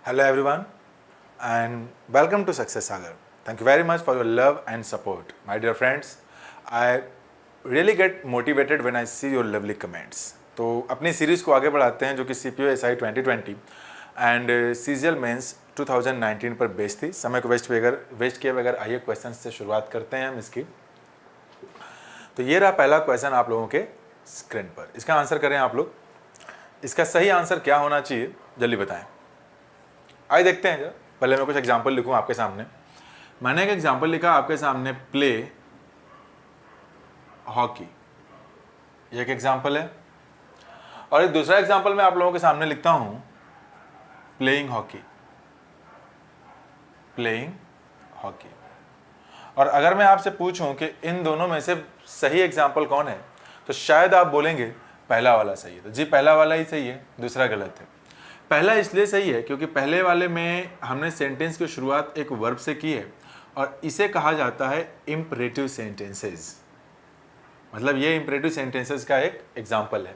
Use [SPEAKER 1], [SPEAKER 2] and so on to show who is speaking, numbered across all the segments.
[SPEAKER 1] Hello everyone and welcome to Success Sagar. Thank you very much for your love and support. My dear friends, I really get motivated when I see your lovely comments. तो अपनी series को आगे बढ़ाते हैं जो कि CPO SI 2020 and CGL mains 2019 पर based थी। समय को वेस्ट किए बगैर आइए क्वेश्चन से शुरुआत करते हैं हम इसकी। तो ये रहा पहला क्वेश्चन आप लोगों के स्क्रीन पर। इसका आंसर करें आप लोग। इसका सही आंसर क्या होना चाहिए जल्दी बताएं। आइए देखते हैं। जरा पहले मैं कुछ एग्जाम्पल लिखूं आपके सामने। मैंने एक एग्जाम्पल लिखा आपके सामने, प्ले हॉकी, ये एक एग्जाम्पल है। और एक दूसरा एग्जाम्पल मैं आप लोगों के सामने लिखता हूं, प्लेइंग हॉकी, प्लेइंग हॉकी। और अगर मैं आपसे पूछूं कि इन दोनों में से सही एग्जाम्पल कौन है, तो शायद आप बोलेंगे पहला वाला सही है। तो जी पहला वाला ही सही है, दूसरा गलत है। पहला इसलिए सही है क्योंकि पहले वाले में हमने सेंटेंस की शुरुआत एक वर्ब से की है और इसे कहा जाता है इंपरेटिव सेंटेंसेस। मतलब ये इंपरेटिव सेंटेंसेस का एक एग्जाम्पल है।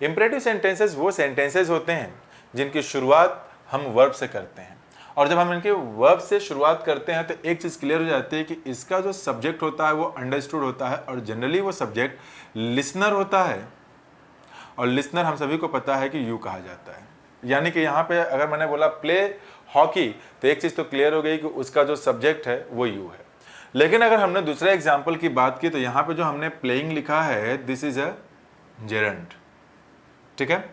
[SPEAKER 1] इंपरेटिव सेंटेंसेस वो सेंटेंसेस होते हैं जिनकी शुरुआत हम वर्ब से करते हैं, और जब हम इनके वर्ब से शुरुआत करते हैं तो एक चीज़ क्लियर हो जाती है कि इसका जो सब्जेक्ट होता है वो अंडरस्टूड होता है, और जनरली वो सब्जेक्ट लिसनर होता है, और लिसनर हम सभी को पता है कि यू कहा जाता है। यानी कि यहाँ पे अगर मैंने बोला प्ले हॉकी तो एक चीज़ तो क्लियर हो गई कि उसका जो सब्जेक्ट है वो यू है। लेकिन अगर हमने दूसरे एग्जाम्पल की बात की तो यहाँ पे जो हमने प्लेइंग लिखा है, दिस इज अ जेरंड, ठीक है,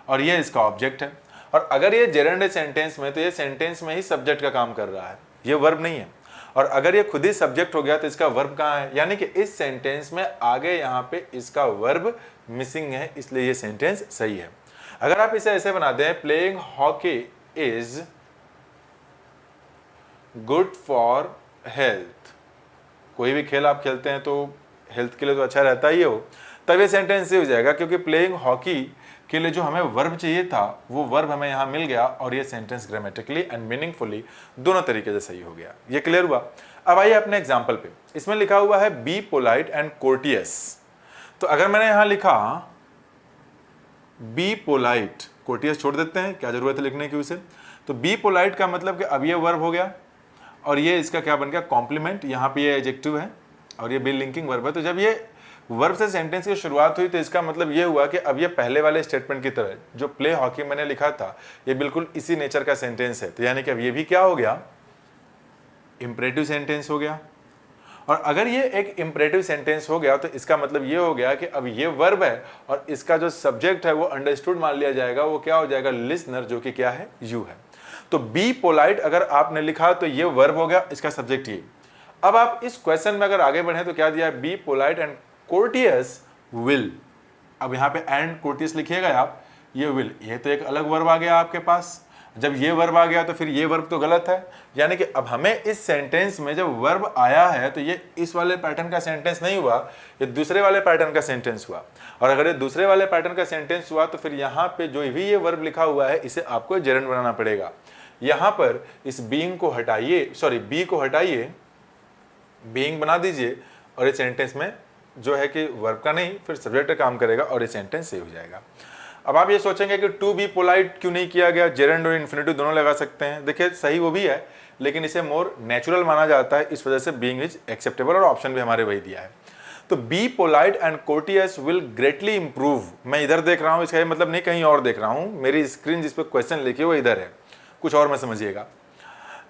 [SPEAKER 1] और ये इसका ऑब्जेक्ट है। और अगर ये जेरंड है सेंटेंस में तो ये सेंटेंस में ही सब्जेक्ट का काम कर रहा है, ये वर्ब नहीं है। और अगर ये खुद ही सब्जेक्ट हो गया तो इसका वर्ब कहाँ है, यानी कि इस सेंटेंस में आगे यहाँ पे इसका वर्ब मिसिंग है, इसलिए ये सेंटेंस सही है। अगर आप इसे ऐसे बना दें, playing hockey is good for health, कोई भी खेल आप खेलते हैं तो हेल्थ के लिए तो अच्छा रहता ही हो, तब ये सेंटेंस सही हो जाएगा, क्योंकि प्लेइंग हॉकी के लिए जो हमें वर्ब चाहिए था वो वर्ब हमें यहाँ मिल गया, और ये सेंटेंस ग्रामेटिकली एंड मीनिंगफुली दोनों तरीके से सही हो गया। ये क्लियर हुआ। अब आइए अपने एग्जाम्पल पे। इसमें लिखा हुआ है बी पोलाइट एंड कोर्टियस। तो अगर मैंने यहाँ लिखा बी पोलाइट, कोर्टियस छोड़ देते हैं, क्या जरूरत है लिखने की उसे। तो बी पोलाइट का मतलब कि अब ये वर्ब हो गया और ये इसका क्या बन गया, कॉम्प्लीमेंट। यहाँ पे ये एडजेक्टिव है और ये बी लिंकिंग वर्ब है। तो जब ये वर्ब से सेंटेंस की शुरुआत हुई तो इसका मतलब ये हुआ कि अब ये पहले वाले स्टेटमेंट की तरह जो प्ले हॉकी मैंने लिखा था ये बिल्कुल इसी नेचर का सेंटेंस है। तो यानी कि अब ये भी क्या हो गया, इंपरेटिव सेंटेंस हो गया। और अगर ये एक इंपरेटिव सेंटेंस हो गया तो इसका मतलब ये हो गया कि अब ये वर्ब है और इसका जो सब्जेक्ट है वो अंडरस्टूड मान लिया जाएगा, वो क्या हो जाएगा, लिसनर, जो कि क्या है, यू है। तो बी पोलाइट अगर आपने लिखा तो ये वर्ब हो गया, इसका सब्जेक्ट ये। अब आप इस क्वेश्चन में अगर आगे बढ़े तो क्या दिया है, B polite and courteous will. अब यहाँ पे एंड कोर्टियस लिखिएगा आप, ये विल, ये तो एक अलग वर्ब आ गया आपके पास। जब ये वर्ब आ गया तो फिर ये वर्ब तो गलत है, यानी कि अब हमें इस सेंटेंस में जब वर्ब आया है तो ये इस वाले पैटर्न का सेंटेंस नहीं हुआ, ये दूसरे वाले पैटर्न का सेंटेंस हुआ। और अगर ये दूसरे वाले पैटर्न का सेंटेंस हुआ तो फिर यहाँ पे जो भी ये वर्ब लिखा हुआ है इसे आपको जेरंड बनाना पड़ेगा। यहाँ पर इस बीइंग को हटाइए, सॉरी बी को हटाइए, बीइंग बना दीजिए, और इस सेंटेंस में जो है कि वर्ब का नहीं फिर सब्जेक्ट का काम करेगा और ये सेंटेंस सही हो जाएगा। अब आप ये सोचेंगे कि टू बी पोलाइट क्यों नहीं किया गया, जेरंड और इन्फिनेटिव दोनों लगा सकते हैं। देखिए सही वो भी है, लेकिन इसे मोर नेचुरल माना जाता है, इस वजह से बीइंग इज एक्सेप्टेबल, और ऑप्शन भी हमारे वही दिया है। तो B polite and courteous will greatly improve, मैं इधर देख रहा हूँ, इसका मतलब नहीं कहीं और देख रहा हूँ, मेरी स्क्रीन जिस पर क्वेश्चन लिखी वो इधर है, कुछ और मैं समझिएगा।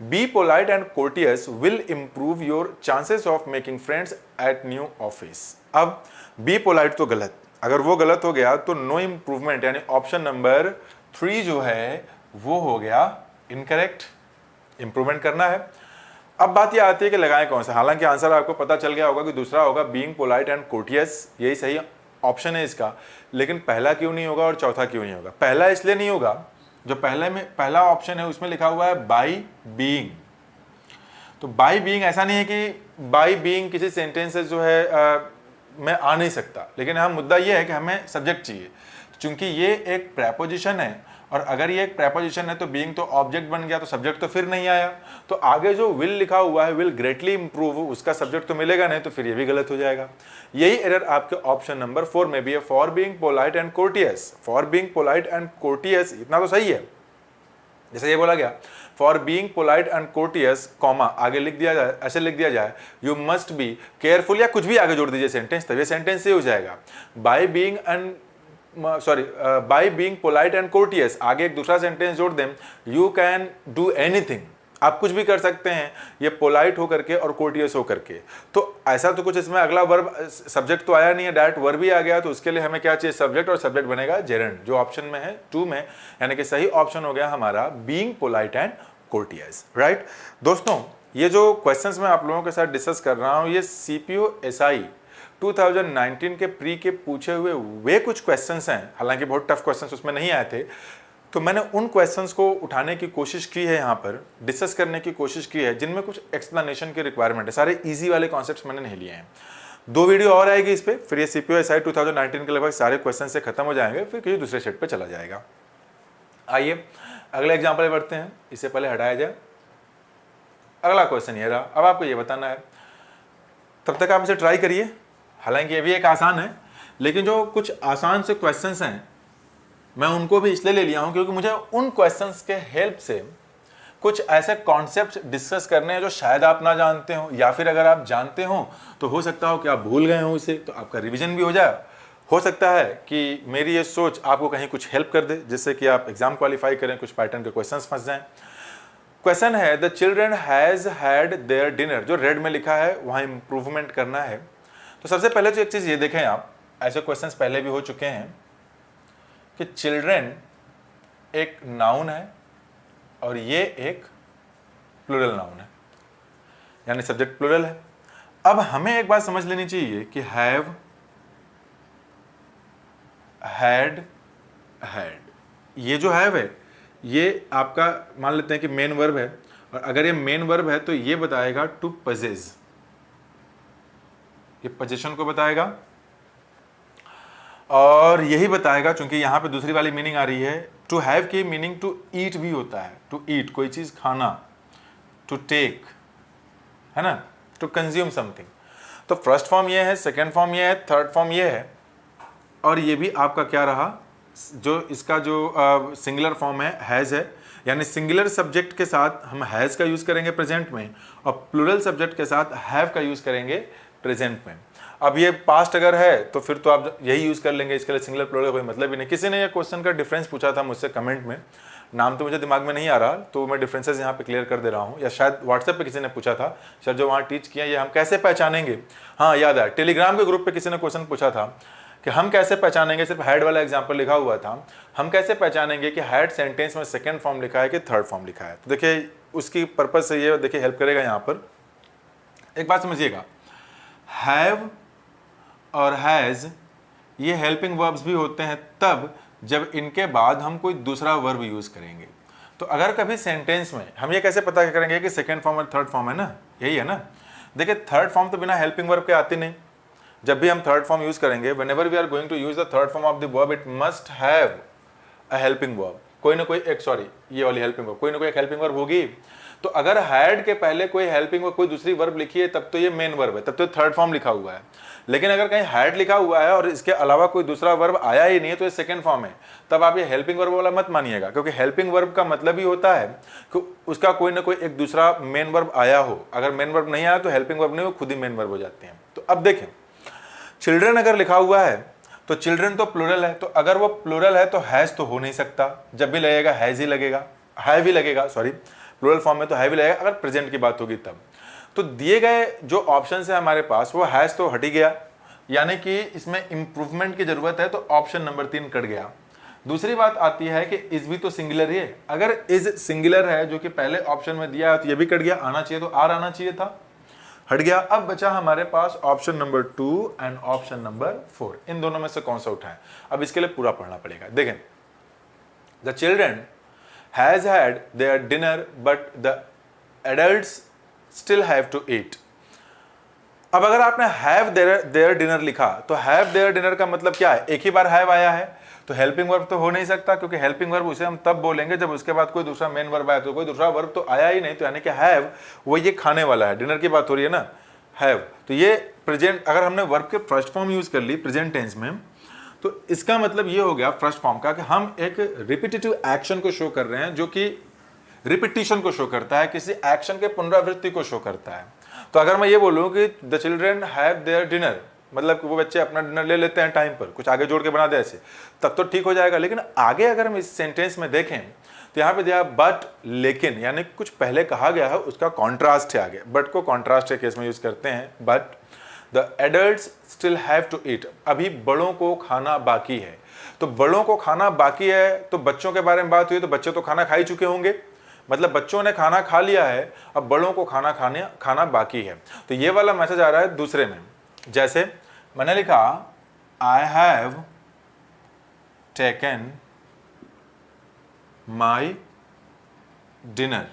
[SPEAKER 1] Be polite and courteous will improve your chances of making friends at new office. अब बी पोलाइट तो गलत, अगर वो गलत हो गया तो नो इंप्रूवमेंट, यानी ऑप्शन नंबर 3 जो है वो हो गया इनकरेक्ट, इंप्रूवमेंट करना है। अब बात ये आती है कि लगाएं कौन सा। हालांकि आंसर आपको पता चल गया होगा कि दूसरा होगा, बीइंग पोलाइट एंड कोर्टियस, यही सही ऑप्शन है इसका। लेकिन पहला क्यों नहीं होगा और चौथा क्यों नहीं होगा? पहला इसलिए नहीं होगा, जो पहला ऑप्शन है उसमें लिखा हुआ है बाई बीइंग। तो बाई बीइंग ऐसा नहीं है कि बाई बीइंग किसी सेंटेंस से जो है मैं आ नहीं सकता, लेकिन यहाँ मुद्दा ये है कि हमें सब्जेक्ट चाहिए। चूंकि ये एक प्रेपोजिशन है और अगर ये एक प्रेपोजिशन है तो बीइंग तो ऑब्जेक्ट बन गया, तो सब्जेक्ट तो फिर नहीं आया। तो आगे जो विल लिखा हुआ है, विल ग्रेटली इंप्रूव, उसका सब्जेक्ट तो मिलेगा नहीं, तो फिर ये भी गलत हो जाएगा। यही एरर आपके ऑप्शन नंबर 4 में भी है, for being polite and courteous. For being polite and courteous इतना तो सही है, जैसे ये बोला गया, for being polite and courteous, comma आगे लिख दिया जाए, ऐसे लिख दिया जाए, यू मस्ट बी केयरफुल, या कुछ भी आगे जोड़ दीजिए सेंटेंस, तब ये सेंटेंस से हो जाएगा। By being polite and courteous, आगे एक दूसरा सेंटेंस जोड़ दें, यू कैन डू एनीथिंग, आप कुछ भी कर सकते हैं, ये पोलाइट होकर के और कोर्टियस होकर के। तो ऐसा तो कुछ इसमें अगला वर्ब, सब्जेक्ट तो आया नहीं है, डायरेक्ट वर्ब ही आ गया, तो उसके लिए हमें क्या चाहिए, सब्जेक्ट, और सब्जेक्ट बनेगा जेरेंड, जो ऑप्शन में है 2 में, यानी कि सही ऑप्शन हो गया हमारा being polite and courteous, right. दोस्तों, ये जो क्वेश्चंस मैं आप लोगों के साथ डिस्कस कर रहा हूँ, ये CPO SI 2019 के प्री के पूछे हुए वे कुछ क्वेश्चंस हैं, हालांकि बहुत टफ क्वेश्चंस उसमें नहीं आए थे, तो मैंने उन क्वेश्चंस को उठाने की कोशिश की है, यहाँ पर डिस्कस करने की कोशिश की है, जिनमें कुछ एक्सप्लेनेशन की रिक्वायरमेंट है। सारे इजी वाले कॉन्सेप्ट्स मैंने नहीं लिए हैं। 2 वीडियो और आएगी इस पर, फिर ये CPO SI 2019 के लगभग सारे क्वेश्चन से खत्म हो जाएंगे, फिर किसी दूसरे सेट पर चला जाएगा। आइए अगले एग्जाम्पल बढ़ते हैं, इससे पहले हटाया जाए। अगला क्वेश्चन ये रहा, अब आपको ये बताना है, तब तक आप इसे ट्राई करिए, हालांकि ये भी एक आसान है, लेकिन जो कुछ आसान से क्वेश्चंस हैं मैं उनको भी इसलिए ले लिया हूं क्योंकि मुझे उन क्वेश्चंस के हेल्प से कुछ ऐसे कॉन्सेप्ट डिस्कस करने हैं जो शायद आप ना जानते हो, या फिर अगर आप जानते हो तो हो सकता हो कि आप भूल गए हो इसे, तो आपका रिवीजन भी हो जाए। हो सकता है कि मेरी ये सोच आपको कहीं कुछ हेल्प कर दे, जिससे कि आप एग्जाम क्वालिफाई करें, कुछ पैटर्न के क्वेश्चंस फंस जाएं। क्वेश्चन है, the children has had their dinner, जो रेड में लिखा है वहां इंप्रूवमेंट करना है। तो सबसे पहले तो एक चीज ये देखें आप, ऐसे क्वेश्चंस पहले भी हो चुके हैं कि चिल्ड्रन एक नाउन है और ये एक प्लूरल नाउन है, यानी सब्जेक्ट प्लूरल है। अब हमें एक बात समझ लेनी चाहिए कि हैव, हैड, हैड, ये जो हैव है ये आपका मान लेते हैं कि मेन वर्ब है, और अगर ये मेन वर्ब है तो ये बताएगा टू पजेस, ये पोजीशन को बताएगा, और यही बताएगा, चूंकि यहां पे दूसरी वाली मीनिंग आ रही है, टू हैव की मीनिंग टू ईट भी होता है, टू ईट कोई चीज खाना, टू टेक, है ना, टू कंज्यूम समथिंग। तो फर्स्ट फॉर्म ये है, सेकेंड फॉर्म ये है, थर्ड फॉर्म ये है, और ये भी आपका क्या रहा, जो इसका जो सिंगुलर फॉर्म है हैज है, यानी सिंगुलर सब्जेक्ट के साथ हम हैज का यूज करेंगे प्रेजेंट में, और प्लूरल सब्जेक्ट के साथ हैव का यूज करेंगे प्रेजेंट में। अब ये पास्ट अगर है तो फिर तो आप यही यूज कर लेंगे, इसके लिए सिंगुलर प्लूरल कोई मतलब ही नहीं। किसी ने ये क्वेश्चन का डिफरेंस पूछा था मुझसे कमेंट में, नाम तो मुझे दिमाग में नहीं आ रहा, तो मैं डिफरेंसेस यहाँ पे क्लियर कर दे रहा हूँ, या शायद व्हाट्सएप पे किसी ने पूछा था, सर जो वहाँ टीच किया ये हम कैसे पहचानेंगे। हाँ याद है, टेलीग्राम के ग्रुप पे किसी ने क्वेश्चन पूछा था कि हम कैसे पहचानेंगे, सिर्फ हैड वाला एग्जाम्पल लिखा हुआ था, हम कैसे पहचानेंगे कि हैड सेंटेंस में सेकेंड फॉर्म लिखा है कि थर्ड फॉर्म लिखा है। तो देखिए उसकी पर्पज से ये देखिए हेल्प करेगा। यहाँ पर एक बात समझिएगा, हैव और हैज ये हेल्पिंग वर्ब्स भी होते हैं तब जब इनके बाद हम कोई दूसरा वर्ब यूज करेंगे। तो अगर कभी सेंटेंस में हम ये कैसे पता करेंगे कि सेकेंड फॉर्म और थर्ड फॉर्म है ना, यही है ना। देखिए थर्ड फॉर्म तो बिना हेल्पिंग वर्ब के आती नहीं। जब भी हम थर्ड फॉर्म यूज करेंगे, whenever we are going to use the third form of the verb, it must have a helping verb, कोई ना कोई एक, सॉरी ये वाली हेल्पिंग वर्ब, कोई ना कोई एक हेल्पिंग वर्ब होगी। तो अगर हैड के पहले कोई हेल्पिंग वर्ब, कोई दूसरी वर्ब लिखी है, तब तो ये मेन वर्ब है, तब तो थर्ड फॉर्म लिखा हुआ है। लेकिन अगर कहीं हैड लिखा हुआ है और इसके अलावा कोई दूसरा वर्ब आया ही नहीं है, तो ये सेकंड फॉर्म है, तब आप ये हेल्पिंग वर्ब वाला मत मानिएगा, क्योंकि हेल्पिंग वर्ब का मतलब ही होता है कि उसका कोई ना कोई एक दूसरा मेन वर्ब आया हो। अगर मेन वर्ब नहीं आया तो हेल्पिंग वर्ब नहीं, वो खुद ही मेन वर्ब हो जाते हैं। तो अब देखें, चिल्ड्रन अगर लिखा हुआ है तो चिल्ड्रन तो प्लूरल है, तो अगर वो प्लूरल है तो हैज तो हो नहीं सकता, जब भी लगेगा हैज ही लगेगा, हैव ही लगेगा, सॉरी प्लूरल फॉर्म में तो हैव ही लगेगा अगर प्रेजेंट की बात होगी तब। तो दिए गए जो ऑप्शन है हमारे पास, वो हैज तो हट ही गया, यानी कि इसमें इंप्रूवमेंट की जरूरत है, तो ऑप्शन नंबर 3 कट गया। दूसरी बात आती है कि इज भी तो सिंगुलर ही है, अगर इज सिंगुलर है जो कि पहले ऑप्शन में दिया है तो ये भी कट गया, आना चाहिए तो आर आना चाहिए था, हट गया। अब बचा हमारे पास option number 2 and option number 4, इन दोनों में से कौन सा उठाएं। अब इसके लिए पूरा पढ़ना पड़ेगा। देखें, the children has had their dinner but the adults still have to eat. अब अगर आपने हैव देयर डिनर लिखा तो हैव देयर डिनर का मतलब क्या है, एक ही बार हैव आया है, तो हेल्पिंग वर्ब तो हो नहीं सकता, क्योंकि हेल्पिंग वर्ब उसे हम तब बोलेंगे जब उसके बाद कोई दूसरा मेन वर्ब आया। तो कोई दूसरा वर्ब तो आया ही नहीं, तो यानी कि हैव वो ये खाने वाला है, डिनर की बात हो रही है ना, हैव। तो ये प्रेजेंट, अगर हमने वर्ब के फर्स्ट फॉर्म यूज कर ली प्रेजेंट टेंस में, तो इसका मतलब ये हो गया फर्स्ट फॉर्म का कि हम एक रिपीटेटिव एक्शन को शो कर रहे हैं जो कि रिपीटिशन को शो करता है, किसी एक्शन के पुनरावृत्ति को शो करता है। तो अगर मैं ये बोलूँ कि the children have their dinner, मतलब कि वो बच्चे अपना डिनर ले लेते हैं टाइम पर, कुछ आगे जोड़ के बना दे ऐसे, तब तो ठीक हो जाएगा। लेकिन आगे अगर हम इस सेंटेंस में देखें तो यहाँ पे दिया बट, लेकिन, यानी कुछ पहले कहा गया है उसका कॉन्ट्रास्ट है आगे। बट को कॉन्ट्रास्ट के केस में यूज करते हैं, but the adults still have to eat, अभी बड़ों को खाना बाकी है। तो बड़ों को खाना बाकी है, तो बच्चों के बारे में बात हुई, तो बच्चे तो खाना खा ही चुके होंगे, मतलब बच्चों ने खाना खा लिया है, अब बड़ों को खाना बाकी है। तो ये वाला मैसेज आ रहा है दूसरे में। जैसे मैंने लिखा I have taken my dinner,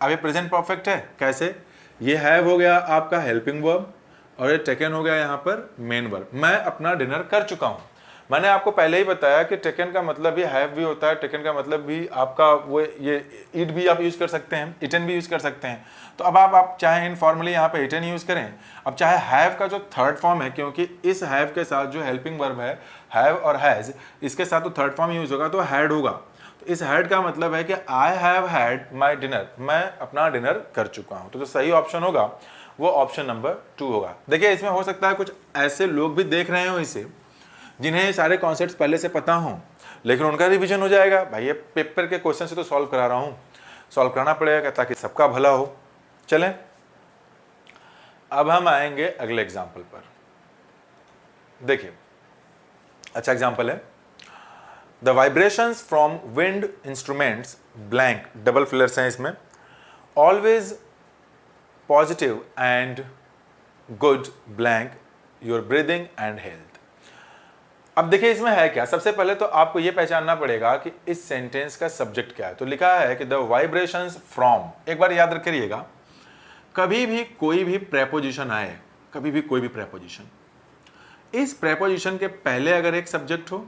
[SPEAKER 1] अब ये प्रेजेंट परफेक्ट है। कैसे? ये हैव हो गया आपका हेल्पिंग वर्ब और ये टेकन हो गया यहाँ पर मेन वर्ब। मैं अपना डिनर कर चुका हूँ। मैंने आपको पहले ही बताया कि टेकन का मतलब भी हैव भी होता है, टेकन का मतलब भी आपका वो ये ईट भी आप यूज़ कर सकते हैं, इटन भी यूज़ कर सकते हैं। तो अब आप चाहे इनफॉर्मली यहाँ पे इटन यूज़ करें, अब चाहे हैव का जो थर्ड फॉर्म है, क्योंकि इस हैव के साथ जो हेल्पिंग वर्ब है हैव और हैज़, इसके साथ तो थर्ड फॉर्म यूज़ होगा तो हैड होगा। तो इस हैड का मतलब है कि I have had my dinner, मैं अपना डिनर कर चुका हूँ। तो जो सही ऑप्शन होगा वो ऑप्शन नंबर 2 होगा। देखिए इसमें हो सकता है कुछ ऐसे लोग भी देख रहे हो इसे जिन्हें सारे कॉन्सेप्ट्स पहले से पता हों, लेकिन उनका रिवीजन हो जाएगा। भाई ये पेपर के क्वेश्चन से तो सॉल्व करा रहा हूँ, सॉल्व कराना पड़ेगा ताकि सबका भला हो। चलें अब हम आएंगे अगले एग्जाम्पल पर। देखिए अच्छा एग्जाम्पल है, the vibrations from wind instruments blank, double fillers हैं इसमें, always positive and good blank your breathing and health. अब देखिए इसमें है क्या, सबसे पहले तो आपको यह पहचानना पड़ेगा कि इस सेंटेंस का सब्जेक्ट क्या है। तो लिखा है कि द वाइब्रेशंस फ्रॉम, एक बार याद रखिएगा, कभी भी कोई भी प्रेपोजिशन आए, कभी भी कोई भी प्रेपोजिशन, इस प्रेपोजिशन के पहले अगर एक सब्जेक्ट हो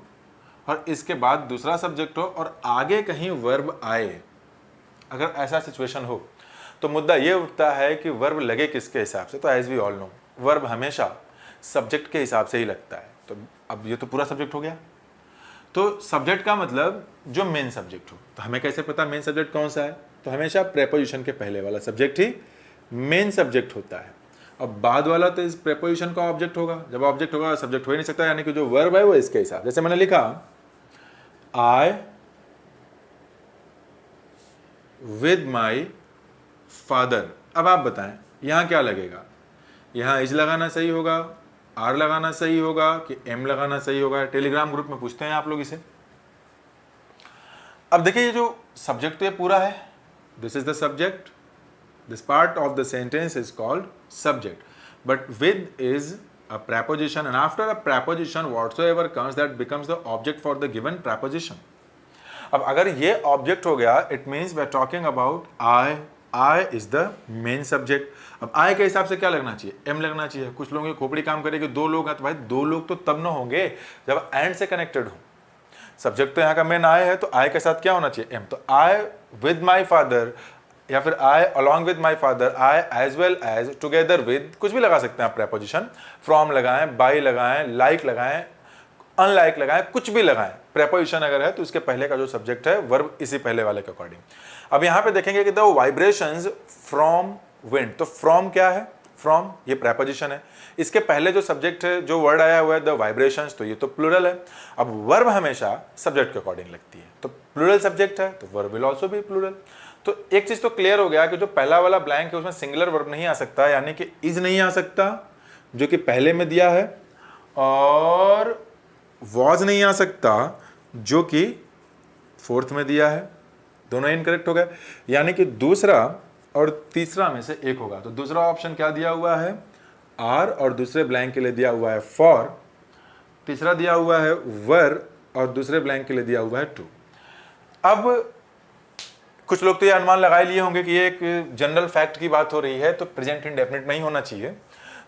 [SPEAKER 1] और इसके बाद दूसरा सब्जेक्ट हो और आगे कहीं वर्ब आए, अगर ऐसा सिचुएशन हो तो मुद्दा ये उठता है कि वर्ब लगे किसके हिसाब से। तो as we all know verb हमेशा सब्जेक्ट के हिसाब से ही लगता है। तो अब ये तो पूरा सब्जेक्ट हो गया। तो सब्जेक्ट का मतलब जो मेन सब्जेक्ट हो। तो हमें कैसे पता मेन सब्जेक्ट कौन सा है? तो हमेशा प्रेपोजिशन के पहले वाला सब्जेक्ट ही मेन सब्जेक्ट होता है। अब बाद वाला तो इस प्रेपोजिशन का ऑब्जेक्ट होगा। जब ऑब्जेक्ट होगा सब्जेक्ट हो ही नहीं सकता, यानी कि जो वर्ब है वो इसके हिसाब। जैसे मैंने लिखा आई विद माई फादर। अब आप बताएं यहां क्या लगेगा? यहां इज लगाना सही होगा, आर लगाना सही होगा कि एम लगाना सही होगा? टेलीग्राम ग्रुप में पूछते हैं आप लोग इसे। अब देखिए ये जो सब्जेक्ट तो ये पूरा है, this is the subject, this part of the sentence is called subject, but with is a preposition, and after a preposition whatsoever comes that becomes the object for the given preposition. अब अगर ये object हो गया, it means we are talking about I is the main subject. अब I के हिसाब से क्या लगना चाहिए? एम लगना चाहिए। कुछ लोगों की खोपड़ी काम करेगी, दो लोग हैं तो भाई दो लोग तो तब ना होंगे जब एंड से कनेक्टेड हो। सब्जेक्ट तो यहाँ का मेन आई है, तो आई के साथ क्या होना चाहिए? एम। तो आई विद माई फादर या फिर I along with my father, I as well as, together with, कुछ भी लगा सकते हैं आप प्रेपोजिशन। फ्रॉम लगाएं, बाई लगाएं, लाइक लगाएं, अनलाइक लगाएं, कुछ भी लगाएं। प्रेपोजिशन अगर है तो उसके पहले का जो सब्जेक्ट है वर्ब इसी पहले वाले के अकॉर्डिंग। अब यहाँ पे देखेंगे कि द वाइब्रेशंस फ्रॉम विंड, तो फ्रॉम क्या है? फ्रॉम ये प्रेपोजिशन है, इसके पहले जो सब्जेक्ट है, जो वर्ड आया हुआ है द वाइब्रेशंस, तो ये तो प्लूरल है। अब वर्ब हमेशा सब्जेक्ट के अकॉर्डिंग लगती है, तो प्लूरल सब्जेक्ट है तो verb will also be plural. तो एक चीज तो क्लियर हो गया कि जो पहला वाला ब्लैंक है उसमें सिंगुलर वर्ब नहीं आ सकता, यानी कि इज नहीं आ सकता जो कि पहले में दिया है, और वॉज नहीं आ सकता जो कि फोर्थ में दिया है। दोनों इनकरेक्ट हो गए, यानी कि दूसरा और तीसरा में से एक होगा। तो दूसरा ऑप्शन क्या दिया हुआ है? आर, और दूसरे ब्लैंक के लिए दिया हुआ है फॉर। तीसरा दिया हुआ है वर, और दूसरे ब्लैंक के लिए दिया हुआ है टू। अब कुछ लोग तो ये अनुमान लगा लिए होंगे कि ये एक जनरल फैक्ट की बात हो रही है, तो प्रेजेंट इंडेफिनिट नहीं होना चाहिए।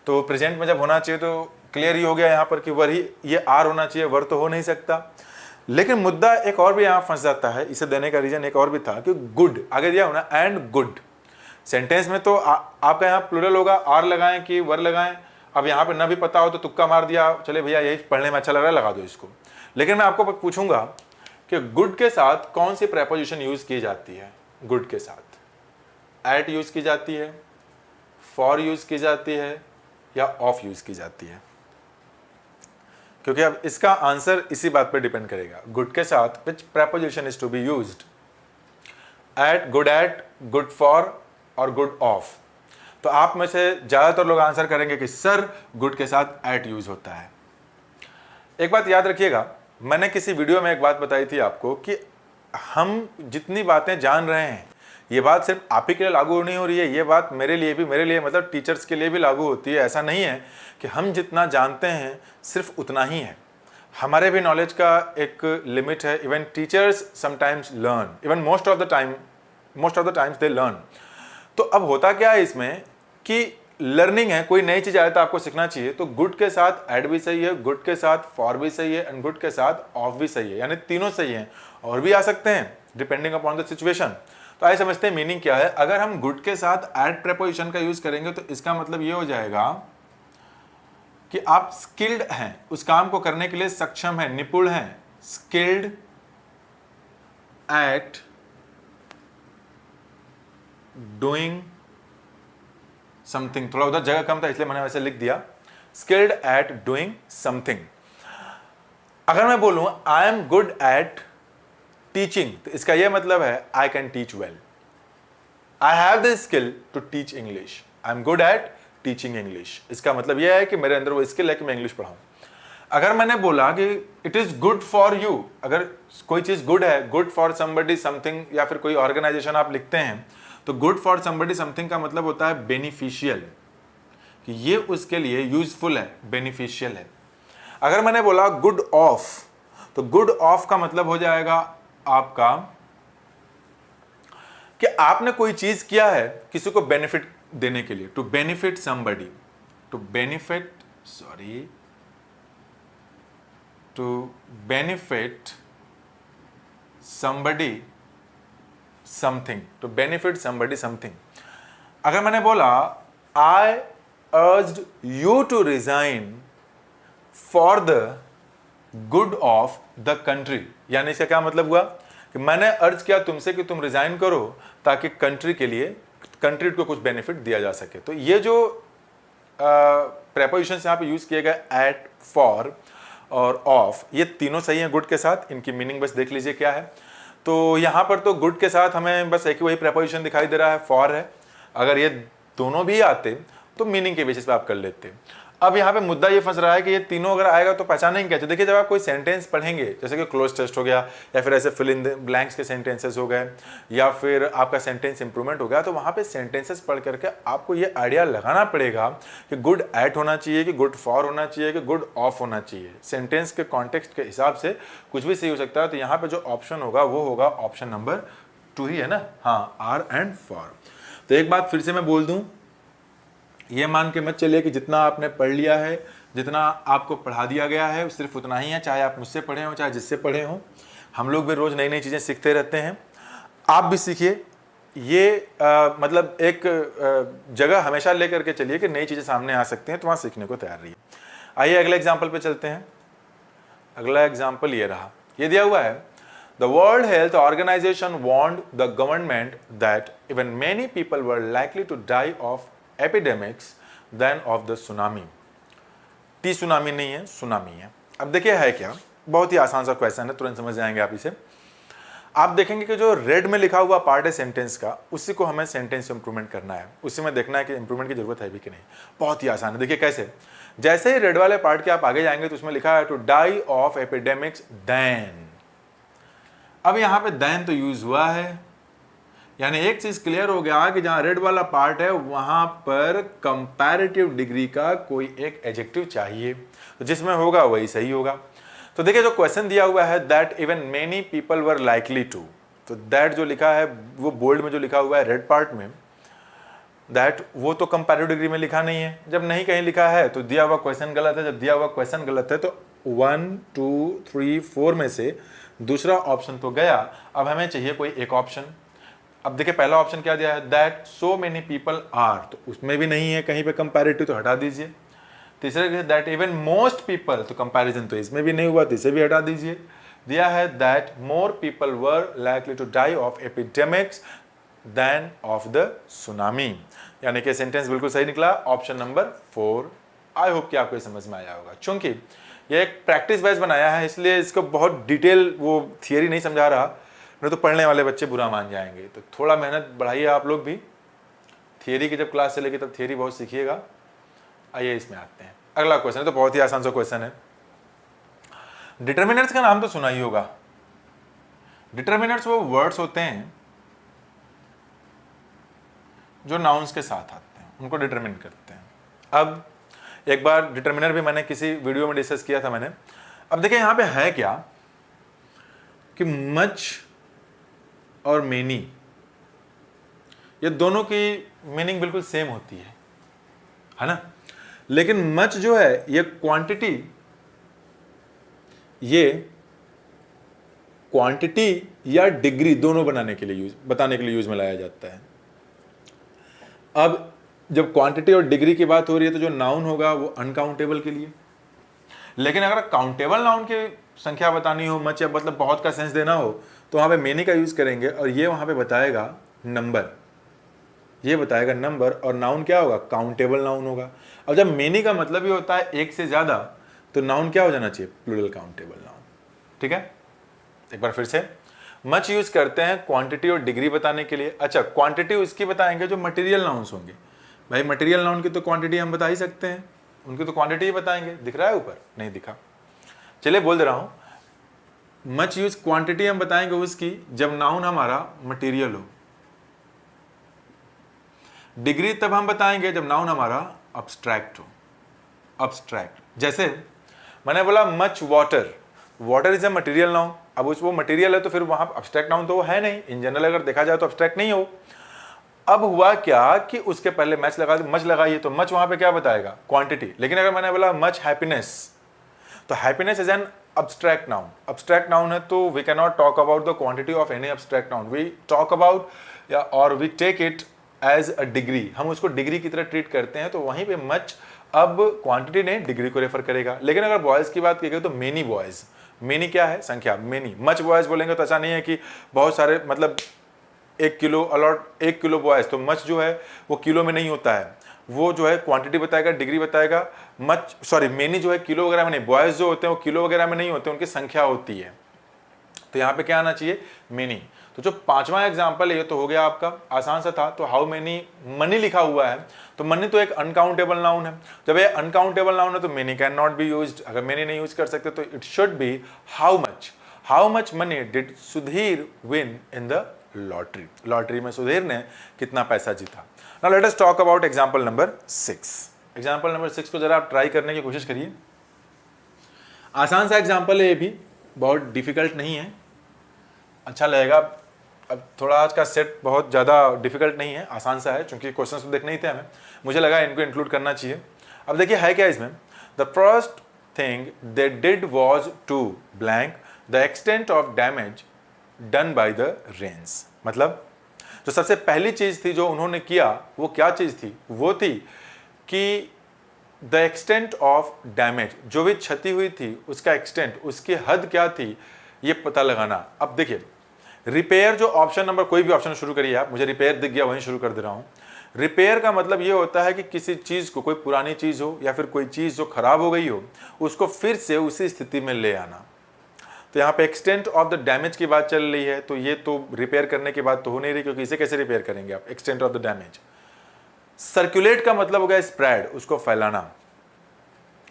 [SPEAKER 1] तो प्रेजेंट में जब होना चाहिए तो क्लियर ही हो गया यहाँ पर कि वर ही, ये आर होना चाहिए, वर तो हो नहीं सकता। लेकिन मुद्दा एक और भी यहाँ फंस जाता है। इसे देने का रीजन एक और भी था कि गुड आगे दिया होना, एंड गुड। सेंटेंस में तो आपका यहाँ प्लूरल होगा, आर लगाएं कि वर लगाएं। अब यहाँ पे न भी पता हो तो तुक्का मार दिया, चले भैया यही पढ़ने में अच्छा लग रहा है, लगा दो इसको। लेकिन मैं आपको पूछूंगा कि गुड के साथ कौन सी प्रेपोजिशन यूज की जाती है? गुड के साथ? एट यूज की जाती है, फॉर यूज की जाती है, या ऑफ यूज की जाती है? क्योंकि अब इसका आंसर इसी बात पर डिपेंड करेगा, गुड के साथ which preposition is to be used, at, good for और गुड ऑफ। तो आप में से ज्यादातर लोग आंसर करेंगे कि सर गुड के साथ एट यूज होता है। एक बात याद रखिएगा, मैंने किसी वीडियो में एक बात बताई थी आपको कि हम जितनी बातें जान रहे हैं, ये बात सिर्फ आप ही के लिए लागू नहीं हो रही है, ये बात मेरे लिए भी, मेरे लिए मतलब टीचर्स के लिए भी लागू होती है। ऐसा नहीं है कि हम जितना जानते हैं सिर्फ उतना ही है, हमारे भी नॉलेज का एक लिमिट है। Even teachers sometimes learn, even most of the times they learn. तो अब होता क्या है इसमें कि लर्निंग है, कोई नई चीज आए तो आपको सीखना चाहिए, तो गुड के साथ एड भी सही है, गुड के साथ फॉर भी सही है, एंड गुड के साथ ऑफ भी सही है, यानी तीनों सही हैं। और भी आ सकते हैं डिपेंडिंग अपॉन द सिचुएशन। तो आइए समझते हैं मीनिंग क्या है। अगर हम गुड के साथ एड प्रेपोजिशन का यूज करेंगे तो इसका मतलब ये हो जाएगा कि आप स्किल्ड हैं, उस काम को करने के लिए सक्षम है, निपुण है, स्किल्ड एट डूइंग समथिंग। थोड़ा उधर जगह कम था इसलिए मैंने वैसे लिख दिया, स्किल्ड एट डूइंग समथिंग। अगर मैं बोलूं I am good at teaching, तो इसका यह मतलब है I can teach well, I have the skill to teach English, I am good at teaching English. इसका मतलब यह है कि मेरे अंदर वो स्किल है कि मैं इंग्लिश पढ़ाऊं। अगर मैंने बोला कि it is good for you, अगर कोई चीज गुड है, गुड फॉर समबडी समथिंग, या फिर कोई ऑर्गेनाइजेशन आप लिखते हैं, तो गुड फॉर समबडी समथिंग का मतलब होता है बेनिफिशियल, कि ये उसके लिए यूजफुल है, बेनिफिशियल है। अगर मैंने बोला गुड ऑफ, तो गुड ऑफ का मतलब हो जाएगा आपका कि आपने कोई चीज किया है किसी को बेनिफिट देने के लिए, to benefit somebody, to benefit somebody something, to benefit somebody something। अगर मैंने बोला I urged you to resign for the good of the country, यानी इसका क्या मतलब हुआ कि मैंने अर्ज किया तुमसे कि तुम रिजाइन करो ताकि कंट्री के लिए, कंट्री को कुछ बेनिफिट दिया जा सके। तो ये जो प्रेपोजिशंस यहाँ पे यूज किए गए एट, फॉर और ऑफ, ये तीनों सही हैं गुड के साथ। इनकी मीनिंग बस देख लीजिए क्या है। तो यहाँ पर तो गुड के साथ हमें बस एक ही वही प्रेपोजिशन दिखाई दे रहा है, फॉर है। अगर ये दोनों भी आते तो मीनिंग के बेसिस पे आप कर लेते। अब यहाँ पे मुद्दा ये फंस रहा है कि ये तीनों अगर आएगा तो पहचानेंगे कैसे। देखिए, जब आप कोई सेंटेंस पढ़ेंगे, जैसे कि क्लोज टेस्ट हो गया, या फिर ऐसे फिल इन द ब्लैंक्स के सेंटेंसेस हो गए, या फिर आपका सेंटेंस इंप्रूवमेंट हो गया, तो वहाँ पे सेंटेंसेस पढ़ करके आपको ये आइडिया लगाना पड़ेगा कि गुड एट होना चाहिए, कि गुड फॉर होना चाहिए, कि गुड ऑफ होना चाहिए। सेंटेंस के कॉन्टेक्स्ट के हिसाब से कुछ भी सही हो सकता है। तो यहाँ पे जो ऑप्शन होगा वो होगा ऑप्शन नंबर 2 ही है ना, हाँ, आर एंड फॉर। तो एक बात फिर से मैं बोल दूं, ये मान के मत चलिए कि जितना आपने पढ़ लिया है, जितना आपको पढ़ा दिया गया है सिर्फ उतना ही है, चाहे आप मुझसे पढ़े हो चाहे जिससे पढ़े हो। हम लोग भी रोज नई नई चीज़ें सीखते रहते हैं, आप भी सीखिए। ये मतलब एक जगह हमेशा लेकर के चलिए कि नई चीज़ें सामने आ सकती हैं, तो वहाँ सीखने को तैयार रहिए। आइए अगले एग्जाम्पल पे चलते हैं। अगला एग्जाम्पल ये रहा, ये दिया हुआ है, the World Health Organization warned the government that even many people were likely to die of epidemics than of the tsunami. T tsunami नहीं है, सुनामी है। अब देखिए है क्या, बहुत ही आसान सा क्वेश्चन है, तुरंत समझ जाएंगे आप इसे। आप देखेंगे कि जो रेड में लिखा हुआ पार्ट है सेंटेंस का, उसी को हमें सेंटेंस इंप्रूवमेंट करना है, उसी में देखना है कि इंप्रूवमेंट की जरूरत है भी कि नहीं। बहुत ही आसान है। देखिए कैसे, जैसे ही रेड वाले पार्ट के आप आगे जाएंगे तो उसमें लिखा है to die of epidemics than. अब यहाँ पे देन तो यूज हुआ है, यानी एक चीज क्लियर हो गया कि जहां रेड वाला पार्ट है वहां पर कंपैरेटिव डिग्री का कोई एक एडजेक्टिव चाहिए, तो जिसमें होगा वही सही होगा। तो देखिए जो क्वेश्चन दिया हुआ है that even many people were likely to, तो दैट जो लिखा है वो बोल्ड में जो लिखा हुआ है रेड पार्ट में, दैट वो तो कंपैरेटिव डिग्री में लिखा नहीं है। जब नहीं कहीं लिखा है तो दिया हुआ क्वेश्चन गलत है। जब दिया हुआ क्वेश्चन गलत है तो 1 2 3 4 में से दूसरा ऑप्शन तो गया। अब हमें चाहिए कोई एक ऑप्शन। अब देखिए पहला ऑप्शन क्या दिया है, that so many people are, तो उसमें भी नहीं है कहीं पे कंपैरेटिव, तो हटा दीजिए। तीसरे दैट इवन मोस्ट पीपल, तो कंपैरिजन तो इसमें भी नहीं हुआ, तो इसे भी हटा दीजिए। दिया है that more people were likely to die of epidemics than of the tsunami. यानी कि सेंटेंस बिल्कुल सही निकला, ऑप्शन नंबर 4। आई होप कि आपको ये समझ में आया होगा। चूंकि ये एक प्रैक्टिस बैच बनाया है इसलिए इसको बहुत डिटेल वो थियरी नहीं समझा रहा, नहीं तो पढ़ने वाले बच्चे बुरा मान जाएंगे। तो थोड़ा मेहनत बढ़ाइए आप लोग भी, थियरी की जब क्लास चलेगी तब थियरी बहुत सीखिएगा। आइए इसमें आते हैं, अगला क्वेश्चन है तो बहुत ही आसान सा क्वेश्चन है। डिटर्मिनर्स का नाम तो सुना ही होगा। डिटर्मिनर्स वो वर्ड्स होते हैं जो नाउन्स के साथ आते हैं, उनको डिटरमिन करते हैं। अब एक बार डिटर्मिनर भी मैंने किसी वीडियो में डिस्कस किया था मैंने। अब देखिए यहाँ पे है क्या कि मच और मेनी, ये दोनों की मीनिंग बिल्कुल सेम होती है ना। लेकिन मच जो है ये क्वांटिटी या डिग्री दोनों बताने के लिए यूज में लाया जाता है। अब जब क्वांटिटी और डिग्री की बात हो रही है तो जो नाउन होगा वो अनकाउंटेबल के लिए, लेकिन अगर काउंटेबल नाउन की संख्या बतानी हो, मच या मतलब बहुत का सेंस देना हो, तो वहां पे मेनी का यूज करेंगे और ये वहां पे बताएगा नंबर, ये बताएगा नंबर। और नाउन क्या होगा? काउंटेबल नाउन होगा। अब जब मेनी का मतलब ही होता है एक से ज्यादा, तो नाउन क्या हो जाना चाहिए? Plural countable noun. ठीक है, एक बार फिर से, मच यूज करते हैं क्वांटिटी और डिग्री बताने के लिए। अच्छा, क्वांटिटी उसकी बताएंगे जो मटेरियल नाउन्स होंगे। भाई मटेरियल नाउन की तो क्वांटिटी हम बता ही सकते हैं, उनकी तो क्वांटिटी ही बताएंगे। दिख रहा है ऊपर? नहीं दिखा, चलिए बोल दे रहा हूं। मच यूज क्वांटिटी हम बताएंगे उसकी जब नाउन हमारा मटेरियल हो। डिग्री तब हम बताएंगे जब नाउन हमारा अब्स्ट्रैक्ट हो। अब्स्ट्रैक्ट, जैसे मैंने बोला much water, water is a material noun. अब वो मटेरियल है तो फिर वहां अब्स्ट्रैक्ट नाउन तो वो है नहीं। इन जनरल अगर देखा जाए तो अब्स्ट्रैक्ट नहीं हो। अब हुआ क्या कि उसके पहले मच लगाइए, तो मच वहां पे क्या बताएगा? क्वांटिटी। लेकिन अगर मैंने बोला मच हैप्पीनेस, तो happiness is an abstract noun. Abstract noun है तो we can not talk about the quantity of any abstract noun, we talk about या और we take it as a degree, हम उसको डिग्री की तरह ट्रीट करते हैं। तो वहीं पे मच अब क्वांटिटी ने डिग्री को रेफर करेगा। लेकिन अगर बॉयज की बात की गई तो मेनी बॉयज, मेनी क्या है? संख्या, मेनी। मच बॉयज बोलेंगे तो ऐसा नहीं है कि बहुत सारे, मतलब 1 किलो बॉयज, तो मच जो है वो किलो में नहीं होता है, वो जो है क्वांटिटी बताएगा, डिग्री बताएगा। मेनी जो है किलो वगैरह में नहीं, बॉयज जो होते हैं वो किलो वगैरह में नहीं होते, उनकी संख्या होती है। तो यहाँ पे क्या आना चाहिए? मेनी। तो जो 5वां एग्जाम्पल है ये तो हो गया आपका, आसान सा था। तो हाउ मेनी, मनी लिखा हुआ है तो मनी तो एक अनकाउंटेबल नाउन है। जब ये अनकाउंटेबल नाउन है तो many can not be used. अगर मेनी नहीं यूज कर सकते तो it should be how much. How much money did Sudhir win in the lottery? Lottery में सुधीर ने कितना पैसा जीता? Now let us talk about example number 6। Example number 6 को जरा आप ट्राई करने की कोशिश करिए। आसान सा एग्जांपल है, ये भी बहुत डिफिकल्ट नहीं है, अच्छा लगेगा। अब थोड़ा आज का सेट बहुत ज़्यादा डिफिकल्ट नहीं है, आसान सा है, क्योंकि क्वेश्चंस तो देखने ही थे हमें, मुझे लगा इनको इंक्लूड करना चाहिए। अब देखिए है क्या इसमें? The first thing they did was to blank the extent of damage done by the rains. मतलब जो सबसे पहली चीज थी जो उन्होंने किया वो क्या चीज थी? वो थी कि द एक्सटेंट ऑफ डैमेज, जो भी क्षति हुई थी उसका एक्सटेंट, उसकी हद क्या थी, ये पता लगाना। अब देखिए रिपेयर, जो ऑप्शन नंबर, कोई भी ऑप्शन शुरू करिए आप, मुझे रिपेयर दिख गया वहीं शुरू कर दे रहा हूं। रिपेयर का मतलब ये होता है कि किसी चीज को, कोई पुरानी चीज हो या फिर कोई चीज जो खराब हो गई हो, उसको फिर से उसी स्थिति में ले आना। तो यहाँ पे एक्सटेंट ऑफ द डैमेज की बात चल रही है, तो ये तो रिपेयर करने की बात तो हो नहीं रही, क्योंकि इसे कैसे रिपेयर करेंगे आप? Extent of the damage. Circulate का मतलब हो गया स्प्रेड, उसको फैलाना।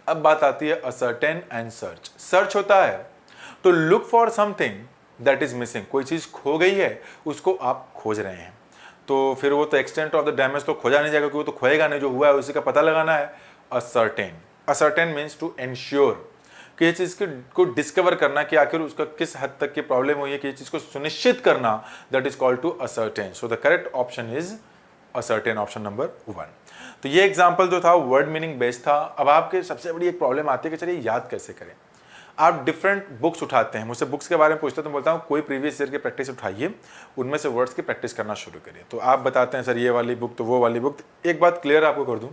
[SPEAKER 1] अब बात आती है असर्टेन एंड सर्च। सर्च होता है तो look for something that is missing, कोई चीज खो गई है उसको आप खोज रहे हैं, तो फिर वो तो एक्सटेंट ऑफ द डैमेज तो खोजा नहीं जाएगा, क्योंकि वो तो खोएगा नहीं, जो हुआ है उसी का पता लगाना है। Ascertain, ascertain means to ensure, कि ये चीज को डिस्कवर करना कि आखिर उसका किस हद तक की प्रॉब्लम हुई है, कि ये चीज को सुनिश्चित करना, that is called to ascertain. So the correct option is ascertain, option number 1। तो ये एग्जाम्पल जो था वर्ड मीनिंग बेस्ड था। अब आपके सबसे बड़ी एक प्रॉब्लम आती है कि चलिए याद कैसे करें। आप डिफरेंट बुक्स उठाते हैं, मुझसे बुक्स के बारे में पूछते हैं तो बोलता हूँ कोई प्रीवियस ईयर की प्रैक्टिस उठाइए, उनमें से वर्ड्स की प्रैक्टिस करना शुरू करिए। तो आप बताते हैं सर ये वाली बुक तो वो वाली बुक। एक बात क्लियर आपको कर दूं,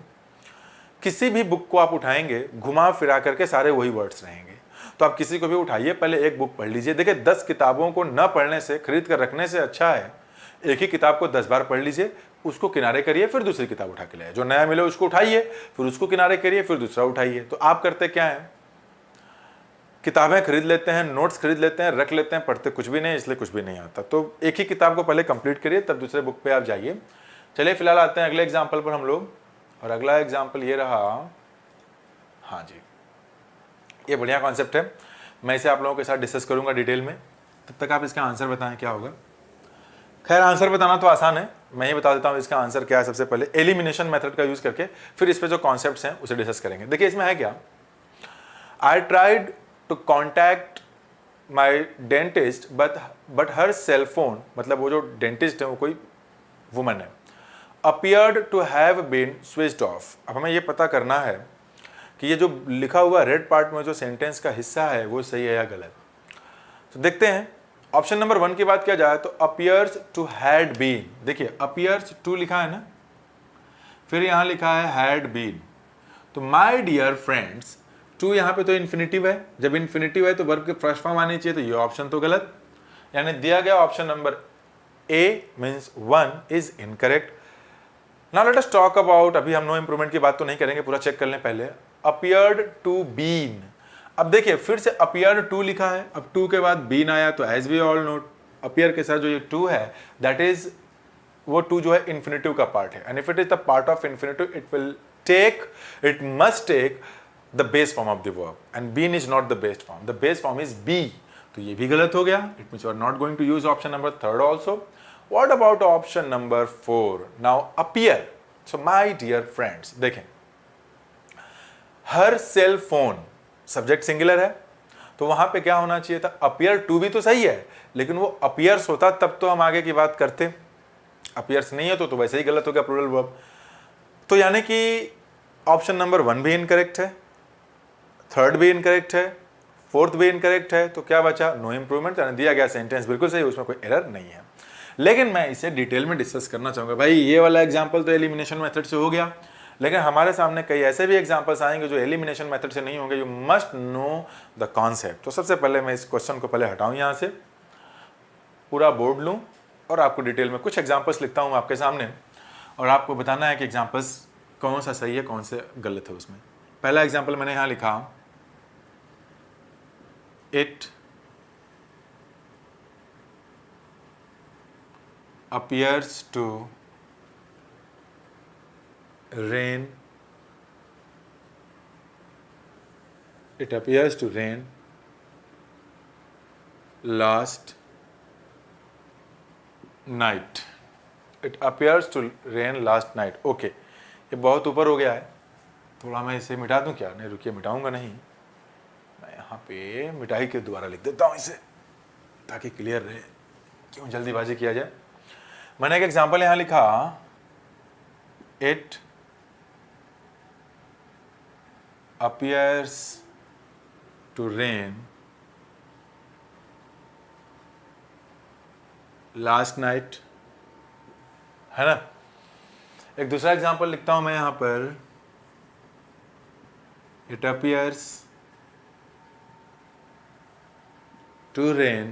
[SPEAKER 1] किसी भी बुक को आप उठाएंगे घुमा फिरा करके सारे वही वर्ड्स रहेंगे। तो आप किसी को भी उठाइए, पहले एक बुक पढ़ लीजिए। देखिए 10 किताबों को न पढ़ने से, खरीद कर रखने से अच्छा है एक ही किताब को 10 बार पढ़ लीजिए, उसको किनारे करिए, फिर दूसरी किताब उठा के लाइए, जो नया मिले उसको उठाइए, फिर उसको किनारे करिए, फिर दूसरा उठाइए। तो आप करते क्या है, किताबें खरीद लेते हैं, नोट्स खरीद लेते हैं, रख लेते हैं, पढ़ते कुछ भी नहीं, इसलिए कुछ भी नहीं आता। तो एक ही किताब को पहले कंप्लीट करिए, तब दूसरे बुक पे आप जाइए। चलिए फिलहाल आते हैं अगले एग्जाम्पल पर हम लोग, और अगला एग्जाम्पल ये रहा। हाँ जी, ये बढ़िया कॉन्सेप्ट है, मैं इसे आप लोगों के साथ डिस्कस करूंगा डिटेल में, तब तक आप इसका आंसर बताएं क्या होगा। खैर आंसर बताना तो आसान है, मैं ही बता देता हूँ इसका आंसर क्या है। सबसे पहले एलिमिनेशन मेथड का यूज करके फिर इस पे जो कॉन्सेप्ट्स हैं उसे डिस्कस करेंगे। देखिए इसमें है क्या, I tried to contact my dentist but her cell phone, मतलब वो जो डेंटिस्ट है वो कोई वुमन है, appeared to have been switched off. अब हमें ये पता करना है कि ये जो लिखा हुआ रेड पार्ट में जो सेंटेंस का हिस्सा है वो सही है या गलत। तो देखते हैं, ऑप्शन नंबर 1 की बात किया जाए तो अपीयर्स टू हैड बीन, देखिए अपीयर्स टू लिखा है ना, फिर यहां लिखा है हैड बीन, तो माय डियर फ्रेंड्स, टू यहाँ पे तो इन्फिनिटिव है, जब इन्फिनिटिव है तो वर्ब के फर्स्ट फॉर्म आनी चाहिए, तो ये ऑप्शन तो गलत, यानी दिया गया option number A means 1 is incorrect. Now let us talk about, अभी हम नो इंप्रूवमेंट की बात तो नहीं करेंगे, पूरा चेक कर लें पहले। अपीयर्ड टू बीन, अब देखिए फिर से अपीयर्ड टू लिखा है, अब टू के बाद बीन आया, तो as we all know appear के साथ जो ये टू है दैट इज, वो टू जो है इन्फिनिटिव का पार्ट है, and if it is the part of infinitive it will take, it must take the base form of the verb, and been is not the base form, the base form is be, तो ये भी गलत हो गया, it means you are not going to use option number 3rd also. What about option number 4? Now appear, so my dear friends, देखें her cell phone, subject singular है, तो वहां पे क्या होना चाहिए था, appear to भी तो सही है, लेकिन वो appears होता तब तो हम आगे की बात करते, appears नहीं है तो वैसे ही गलत हो गया plural verb। तो यानी कि ऑप्शन नंबर 1 भी इनकरेक्ट है, 3rd भी इनकरेक्ट है, 4th भी इनकरेक्ट है, तो क्या बचा, नो इंप्रूवमेंट, यानी दिया गया सेंटेंस बिल्कुल सही, उसमें कोई एरर नहीं है। लेकिन मैं इसे डिटेल में डिस्कस करना चाहूंगा। भाई ये वाला एग्जांपल तो एलिमिनेशन मेथड से हो गया, लेकिन हमारे सामने कई ऐसे भी एग्जांपल्स आएंगे जो एलिमिनेशन मेथड से नहीं होंगे। You must know the concept. तो सबसे पहले मैं इस क्वेश्चन को पहले हटाऊं, यहाँ से पूरा बोर्ड लूँ और आपको डिटेल में कुछ एग्जाम्पल्स लिखता हूँ आपके सामने, और आपको बताना है कि एग्जाम्पल्स कौन सा सही है कौन से गलत है उसमें। पहला एग्जाम्पल मैंने यहाँ लिखा, it appears to rain, it appears to rain last night, it appears to rain last night। Okay, ये बहुत ऊपर हो गया है, थोड़ा मैं इसे मिटा दूं क्या, नहीं रुकिए मिटाऊंगा नहीं, यहाँ पे मिटाई के दोबारा लिख देता हूँ इसे ताकि क्लियर रहे, क्यों जल्दीबाजी किया जाए। मैंने एक एग्जांपल यहाँ लिखा, it appears to rain last night, है ना। एक दूसरा एग्जांपल लिखता हूँ मैं यहाँ पर, it appears to rain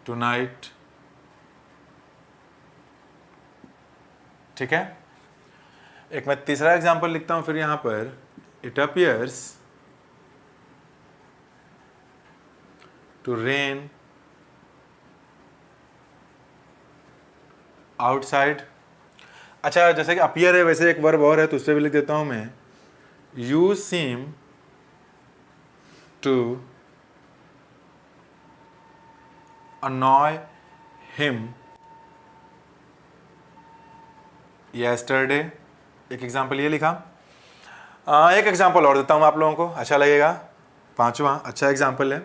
[SPEAKER 1] tonight, ठीक है। एक मैं तीसरा एग्जांपल लिखता हूं फिर यहां पर, it appears to rain outside। अच्छा, जैसे कि appear है वैसे एक वर्ब और है तो उससे भी लिख देता हूं मैं, you seem to annoy him yesterday। एक एग्जाम्पल ये लिखा। एक एग्जाम्पल और देता हूँ आप लोगों को, अच्छा लगेगा, 5वां अच्छा एग्जाम्पल है।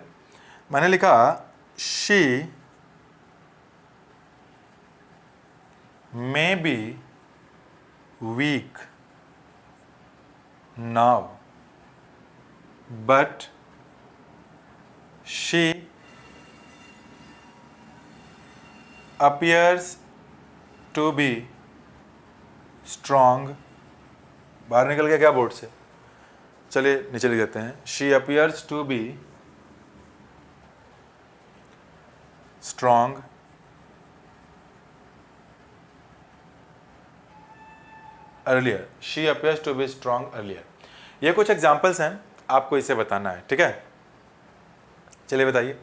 [SPEAKER 1] मैंने लिखा, she may be weak now but she appears to be strong। बाहर निकल गया क्या बोर्ड से, चलिए नीचे लिख देते हैं, she appears to be strong earlier, she appears to be strong earlier। ये कुछ एग्जाम्पल्स हैं, आपको इसे बताना है, ठीक है। चलिए बताइए।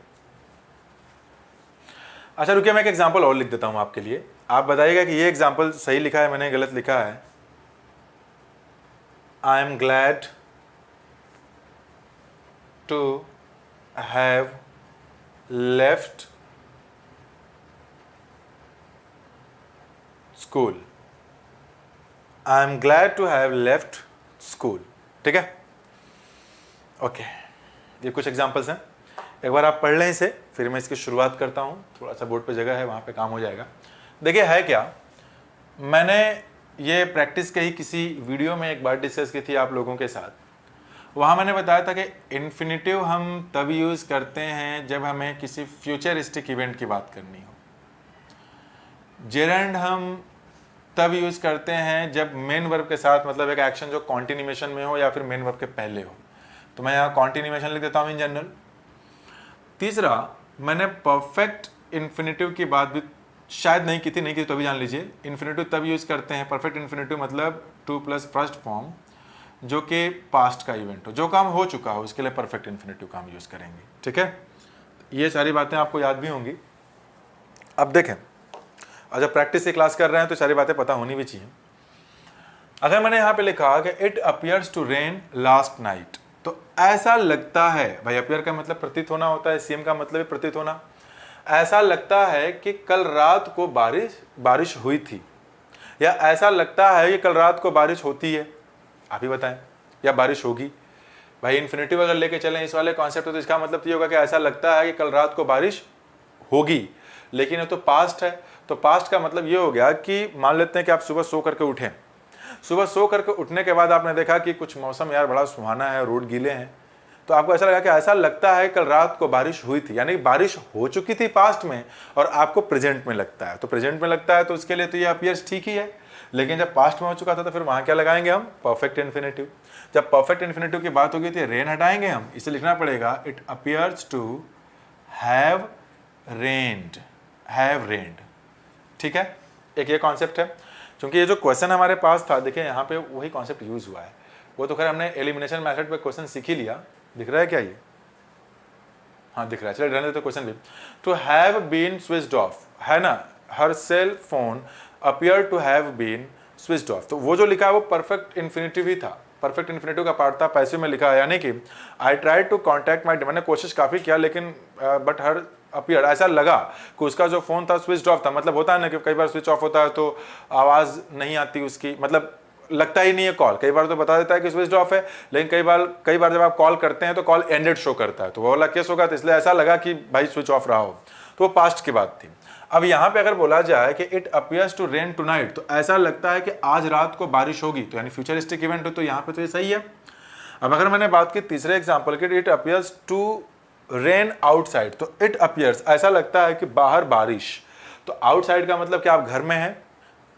[SPEAKER 1] अच्छा रुकिए, मैं एक एग्जाम्पल और लिख देता हूं आपके लिए, आप बताइएगा कि ये एग्जाम्पल सही लिखा है मैंने गलत लिखा है। I am glad to have left school. I am glad to have left school, ठीक है। ओके, ये कुछ एग्जाम्पल्स हैं, एक बार आप पढ़ लें इसे, फिर मैं इसकी शुरुआत करता हूँ। थोड़ा सा बोर्ड पे जगह है, वहाँ पे काम हो जाएगा। देखिए है क्या, मैंने ये प्रैक्टिस कही किसी वीडियो में एक बार डिस्कस की थी आप लोगों के साथ। वहाँ मैंने बताया था कि इन्फिनेटिव हम तब यूज़ करते हैं जब हमें किसी फ्यूचरिस्टिक इवेंट की बात करनी हो। जेरेंड हम तब यूज़ करते हैं जब मेन वर्ब के साथ, मतलब एक एक्शन जो कॉन्टिन्यूएशन में हो या फिर मेन वर्ब के पहले हो। तो मैं यहाँ कॉन्टिन्यूएशन लिख देता हूँ इन जनरल। तीसरा, मैंने परफेक्ट इन्फिनेटिव की बात भी शायद नहीं की तो भी जान लीजिए। इन्फिनेटिव तब यूज़ करते हैं, परफेक्ट इन्फिनेटिव मतलब 2 प्लस फर्स्ट फॉर्म, जो कि पास्ट का इवेंट हो, जो काम हो चुका हो, उसके लिए परफेक्ट इन्फिनेटिव का हम यूज़ करेंगे, ठीक है। ये सारी बातें आपको याद भी होंगी। अब देखें, और जब प्रैक्टिस से क्लास कर रहे हैं तो सारी बातें पता होनी भी चाहिए। अगर मैंने यहाँ पे लिखा कि it appears to rain last night, तो ऐसा लगता है, भाई अपियर का मतलब प्रतीत होना होता है, सीएम का मतलब है प्रतीत होना। ऐसा लगता है कि कल रात को बारिश हुई थी, या ऐसा लगता है कि कल रात को बारिश होती है, आप ही बताएं, या बारिश होगी। भाई इन्फिनेटिव अगर लेके चलें इस वाले कॉन्सेप्ट, तो इसका मतलब ये होगा कि ऐसा लगता है कि कल रात को बारिश होगी, लेकिन ये तो पास्ट है। तो पास्ट का मतलब ये हो गया कि मान लेते हैं कि आप सुबह सो करके उठें, सुबह सो करके उठने के बाद आपने देखा कि कुछ मौसम यार बड़ा सुहाना है, रोड गीले हैं, तो आपको ऐसा लगा कि ऐसा लगता है कल रात को बारिश हुई थी, यानी बारिश हो चुकी थी पास्ट में और आपको प्रेजेंट में लगता है। तो प्रेजेंट में लगता है तो उसके लिए तो ये अपीयर्स ठीक ही है, लेकिन जब पास्ट में हो चुका था तो फिर वहाँ क्या लगाएंगे हम, परफेक्ट इन्फिनेटिव। जब परफेक्ट इन्फिनेटिव की बात होगी तो रेन हटाएंगे हम, इसे लिखना पड़ेगा इट अपीयर्स टू हैव रेन्ड, ठीक है। एक ये कॉन्सेप्ट है, क्योंकि ये जो क्वेश्चन हमारे पास था, देखिए यहाँ पे वही कॉन्सेप्ट यूज हुआ है। वो तो खैर हमने एलिमिनेशन मेथड पे क्वेश्चन सीख ही लिया। दिख रहा है क्या ये? हाँ दिख रहा है, चलिए रहने देते क्वेश्चन भी। To have been switched off है ना, हर cell phone appear to have been switched off, तो वो जो लिखा है वो परफेक्ट इन्फिनेटिव ही था, परफेक्ट इन्फिनेटिव का पार्ट था, पैसिव में लिखा है, यानी कि आई ट्राई टू कॉन्टैक्ट माई, मैंने कोशिश काफ़ी किया लेकिन बट हर अपीयर, ऐसा लगा कि उसका जो फ़ोन था स्विच ऑफ था। मतलब होता है ना कि कई बार स्विच ऑफ होता है तो आवाज़ नहीं आती उसकी, मतलब लगता ही नहीं है कॉल। कई बार तो बता देता है कि स्विच ऑफ है, लेकिन कई बार जब आप कॉल करते हैं तो कॉल एंडेड शो करता है, तो वो वाला केस होगा। तो इसलिए ऐसा लगा कि भाई स्विच ऑफ रहा हो, तो वो पास्ट की बात थी। अब यहाँ पे अगर बोला जाए कि it appears to rain tonight, तो ऐसा लगता है कि आज रात को बारिश होगी, तो यानी फ्यूचरिस्टिक इवेंट हो, तो यहाँ पे तो ये सही है। अब अगर मैंने बात की तीसरे एग्जाम्पल की, it appears to rain outside, तो इट अपीयर्स ऐसा लगता है कि बाहर बारिश, तो आउटसाइड का मतलब कि आप घर में हैं,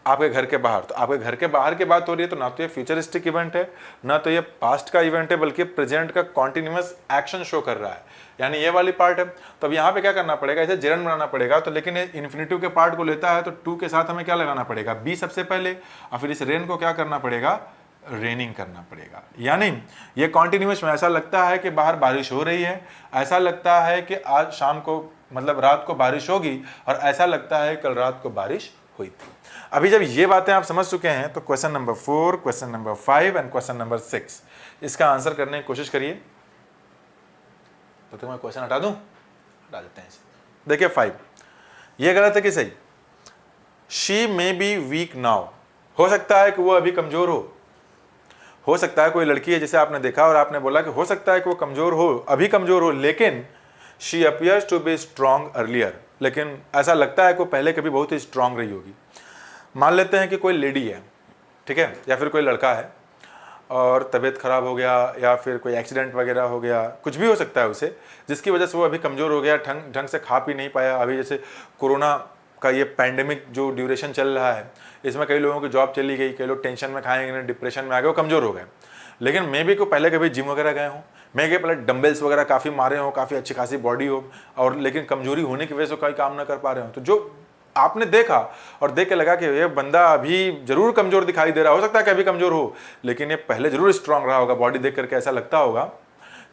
[SPEAKER 1] आपके घर के बाहर, तो आपके घर के बाहर की बात हो रही है, तो ना तो ये फ्यूचरिस्टिक इवेंट है, ना तो ये पास्ट का इवेंट है, बल्कि प्रेजेंट का कॉन्टिन्यूस एक्शन शो कर रहा है, यानी ये वाली पार्ट है। तो अब यहाँ पे क्या करना पड़ेगा, इसे जेरन बनाना पड़ेगा। तो लेकिन ये इन्फिनेटिव के पार्ट को लेता है, तो टू के साथ हमें क्या लगाना पड़ेगा, बी सबसे पहले, और फिर इस रेन को क्या करना पड़ेगा, रेनिंग करना पड़ेगा। यानी ये कॉन्टिन्यूस में ऐसा लगता है कि बाहर बारिश हो रही है, ऐसा लगता है कि आज शाम को मतलब रात को बारिश होगी, और ऐसा लगता है कल रात को बारिश हुई थी। अभी जब ये बातें आप समझ चुके हैं, तो question number 4, question number 5 and question number 6 इसका आंसर करने की कोशिश करिए। तो मैं क्वेश्चन हटा दूं, हटा देते हैं इसे। देखिए 5, ये गलत है कि सही? She may be weak now, हो सकता है कि वो अभी कमजोर हो सकता है कोई लड़की है जिसे आपने देखा और आपने बोला कि हो सकता है कि वो कमजोर हो, अभी कमजोर हो, लेकिन she appears to be strong earlier, लेकिन ऐसा लगता है कि वो पहले कभी बहुत ही स्ट्रांग रही होगी। मान लेते हैं कि कोई लेडी है, ठीक है, या फिर कोई लड़का है और तबीयत खराब हो गया, या फिर कोई एक्सीडेंट वगैरह हो गया, कुछ भी हो सकता है उसे, जिसकी वजह से वो अभी कमज़ोर हो गया, ढंग से खा पी नहीं पाया। अभी जैसे कोरोना का ये पैंडेमिक जो ड्यूरेशन चल रहा है, इसमें कई लोगों की जॉब चली गई, कई लोग टेंशन में खाएंगे, डिप्रेशन में आ गए, वो कमज़ोर हो गए। लेकिन मे बी को पहले कभी जिम वगैरह गए हों, मेगे प्लेट डंबल्स वगैरह काफ़ी मारे हो, काफ़ी अच्छी खासी बॉडी हो, और लेकिन कमजोरी होने की वजह से कोई काम ना कर पा रहे हो, तो जो आपने देखा और देख के लगा कि ये बंदा अभी जरूर कमजोर दिखाई दे रहा, हो सकता है कि अभी कमजोर हो, लेकिन ये पहले जरूर स्ट्रांग रहा होगा, बॉडी देख करके ऐसा लगता होगा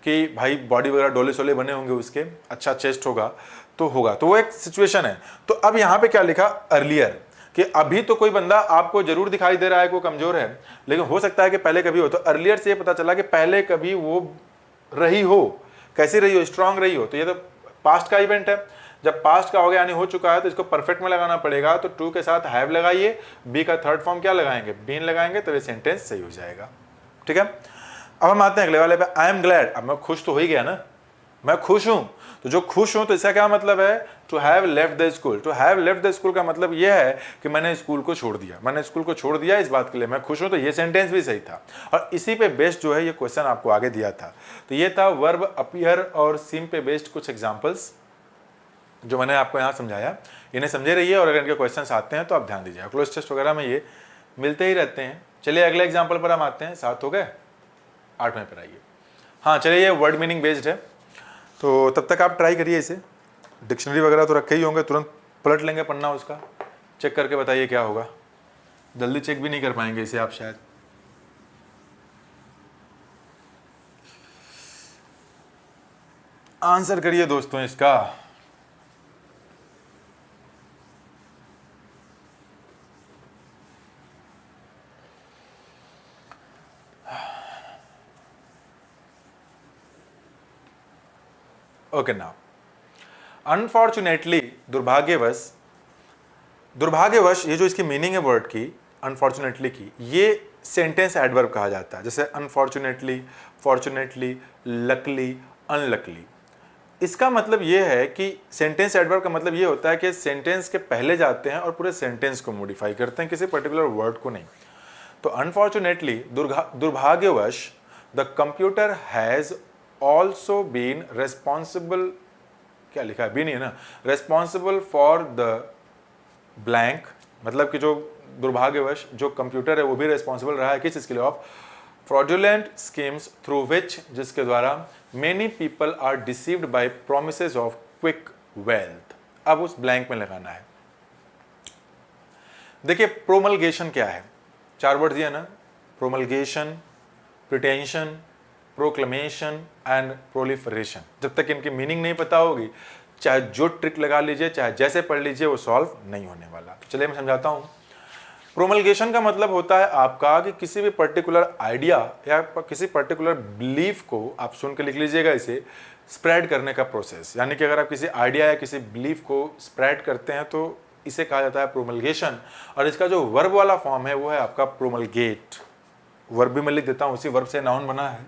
[SPEAKER 1] कि भाई बॉडी वगैरह डोले सोले बने होंगे उसके, अच्छा चेस्ट होगा, तो वो एक सिचुएशन है। तो अब यहाँ पे क्या लिखा अर्लियर, कि अभी तो कोई बंदा आपको जरूर दिखाई दे रहा है कोई कमजोर है, लेकिन हो सकता है कि पहले कभी हो। तो अर्लियर से ये पता चला कि पहले कभी वो रही हो, कैसी रही हो, स्ट्रांग रही हो। तो ये तो पास्ट का इवेंट है, जब पास्ट का हो गया यानी हो चुका है, तो इसको परफेक्ट में लगाना पड़ेगा। तो टू के साथ हैव लगाइए, बी का थर्ड फॉर्म क्या लगाएंगे, बीन लगाएंगे, तो ये सेंटेंस सही हो जाएगा। ठीक है, अब हम आते हैं अगले वाले पे, आई एम ग्लैड। अब मैं खुश तो हो ही गया ना, मैं खुश हूं, तो जो खुश हूं तो इसका क्या मतलब है, to have left the school. To have left the school का मतलब यह है कि मैंने स्कूल को छोड़ दिया, मैंने स्कूल को छोड़ दिया, इस बात के लिए मैं खुश हूं। तो ये सेंटेंस भी सही था, और इसी पे बेस्ड जो है ये क्वेश्चन आपको आगे दिया था। तो ये था वर्ब अपीयर और सीम पे बेस्ड कुछ एग्जाम्पल्स जो मैंने आपको यहाँ समझाया, इन्हें समझे रहिए, और अगर इनके क्वेश्चन आते हैं तो आप ध्यान दीजिए। क्लोज टेस्ट वगैरह में ये मिलते ही रहते हैं। चलिए अगले एग्जाम्पल पर हम आते हैं। 7 हो गए, 8वें पर आइए। हाँ चलिए, ये वर्ड मीनिंग बेस्ड है, तो तब तक आप ट्राई करिए इसे। डिक्शनरी वगैरह तो रखे ही होंगे, तुरंत पलट लेंगे पन्ना उसका, चेक करके बताइए क्या होगा। जल्दी चेक भी नहीं कर पाएंगे इसे आप शायद। आंसर करिए दोस्तों इसका। ओके नाउ, अनफॉर्चुनेटली, दुर्भाग्यवश, दुर्भाग्यवश ये जो इसकी मीनिंग है वर्ड की, अनफॉर्चुनेटली की, ये सेंटेंस एडवर्ब कहा जाता है। जैसे अनफॉर्चुनेटली, फॉर्चुनेटली, लकली, अनलकली। इसका मतलब ये है कि सेंटेंस एडवर्ब का मतलब ये होता है कि सेंटेंस के पहले जाते हैं और पूरे सेंटेंस को मॉडिफाई करते हैं, किसी पर्टिकुलर वर्ड को नहीं। तो अनफॉर्चुनेटली, दुर्भाग्यवश, the computer has also been responsible, क्या लिखा है, भी नहीं है ना, रेस्पॉन्सिबल फॉर द ब्लैंक, मतलब कि जो दुर्भाग्यवश जो कंप्यूटर है वो भी रेस्पॉन्सिबल रहा है किस चीज़ के लिए, of fraudulent schemes through which, जिसके द्वारा many people are deceived by promises of quick wealth. अब उस ब्लैंक में लगाना है। देखिए प्रोमलगेशन क्या है, 4 वर्ड दिया ना, प्रोमलगेशन, प्रिटेंशन, प्रोक्लेमेशन एंड प्रोलिफरेशन। जब तक इनकी मीनिंग नहीं पता होगी, चाहे जो ट्रिक लगा लीजिए, चाहे जैसे पढ़ लीजिए, वो सॉल्व नहीं होने वाला। तो चलिए मैं समझाता हूँ। प्रोमलगेशन का मतलब होता है आपका कि किसी भी पर्टिकुलर आइडिया या किसी पर्टिकुलर बिलीफ को, आप सुन के लिख लीजिएगा इसे, स्प्रेड करने का प्रोसेस। यानी कि अगर आप किसी आइडिया या किसी बिलीफ को स्प्रेड करते हैं तो इसे कहा जाता है प्रोमलगेशन। और इसका जो वर्ब वाला फॉर्म है वो है आपका प्रोमलगेट। वर्ब भी मैं लिख देता हूँ, उसी वर्ब से नाउन बना है,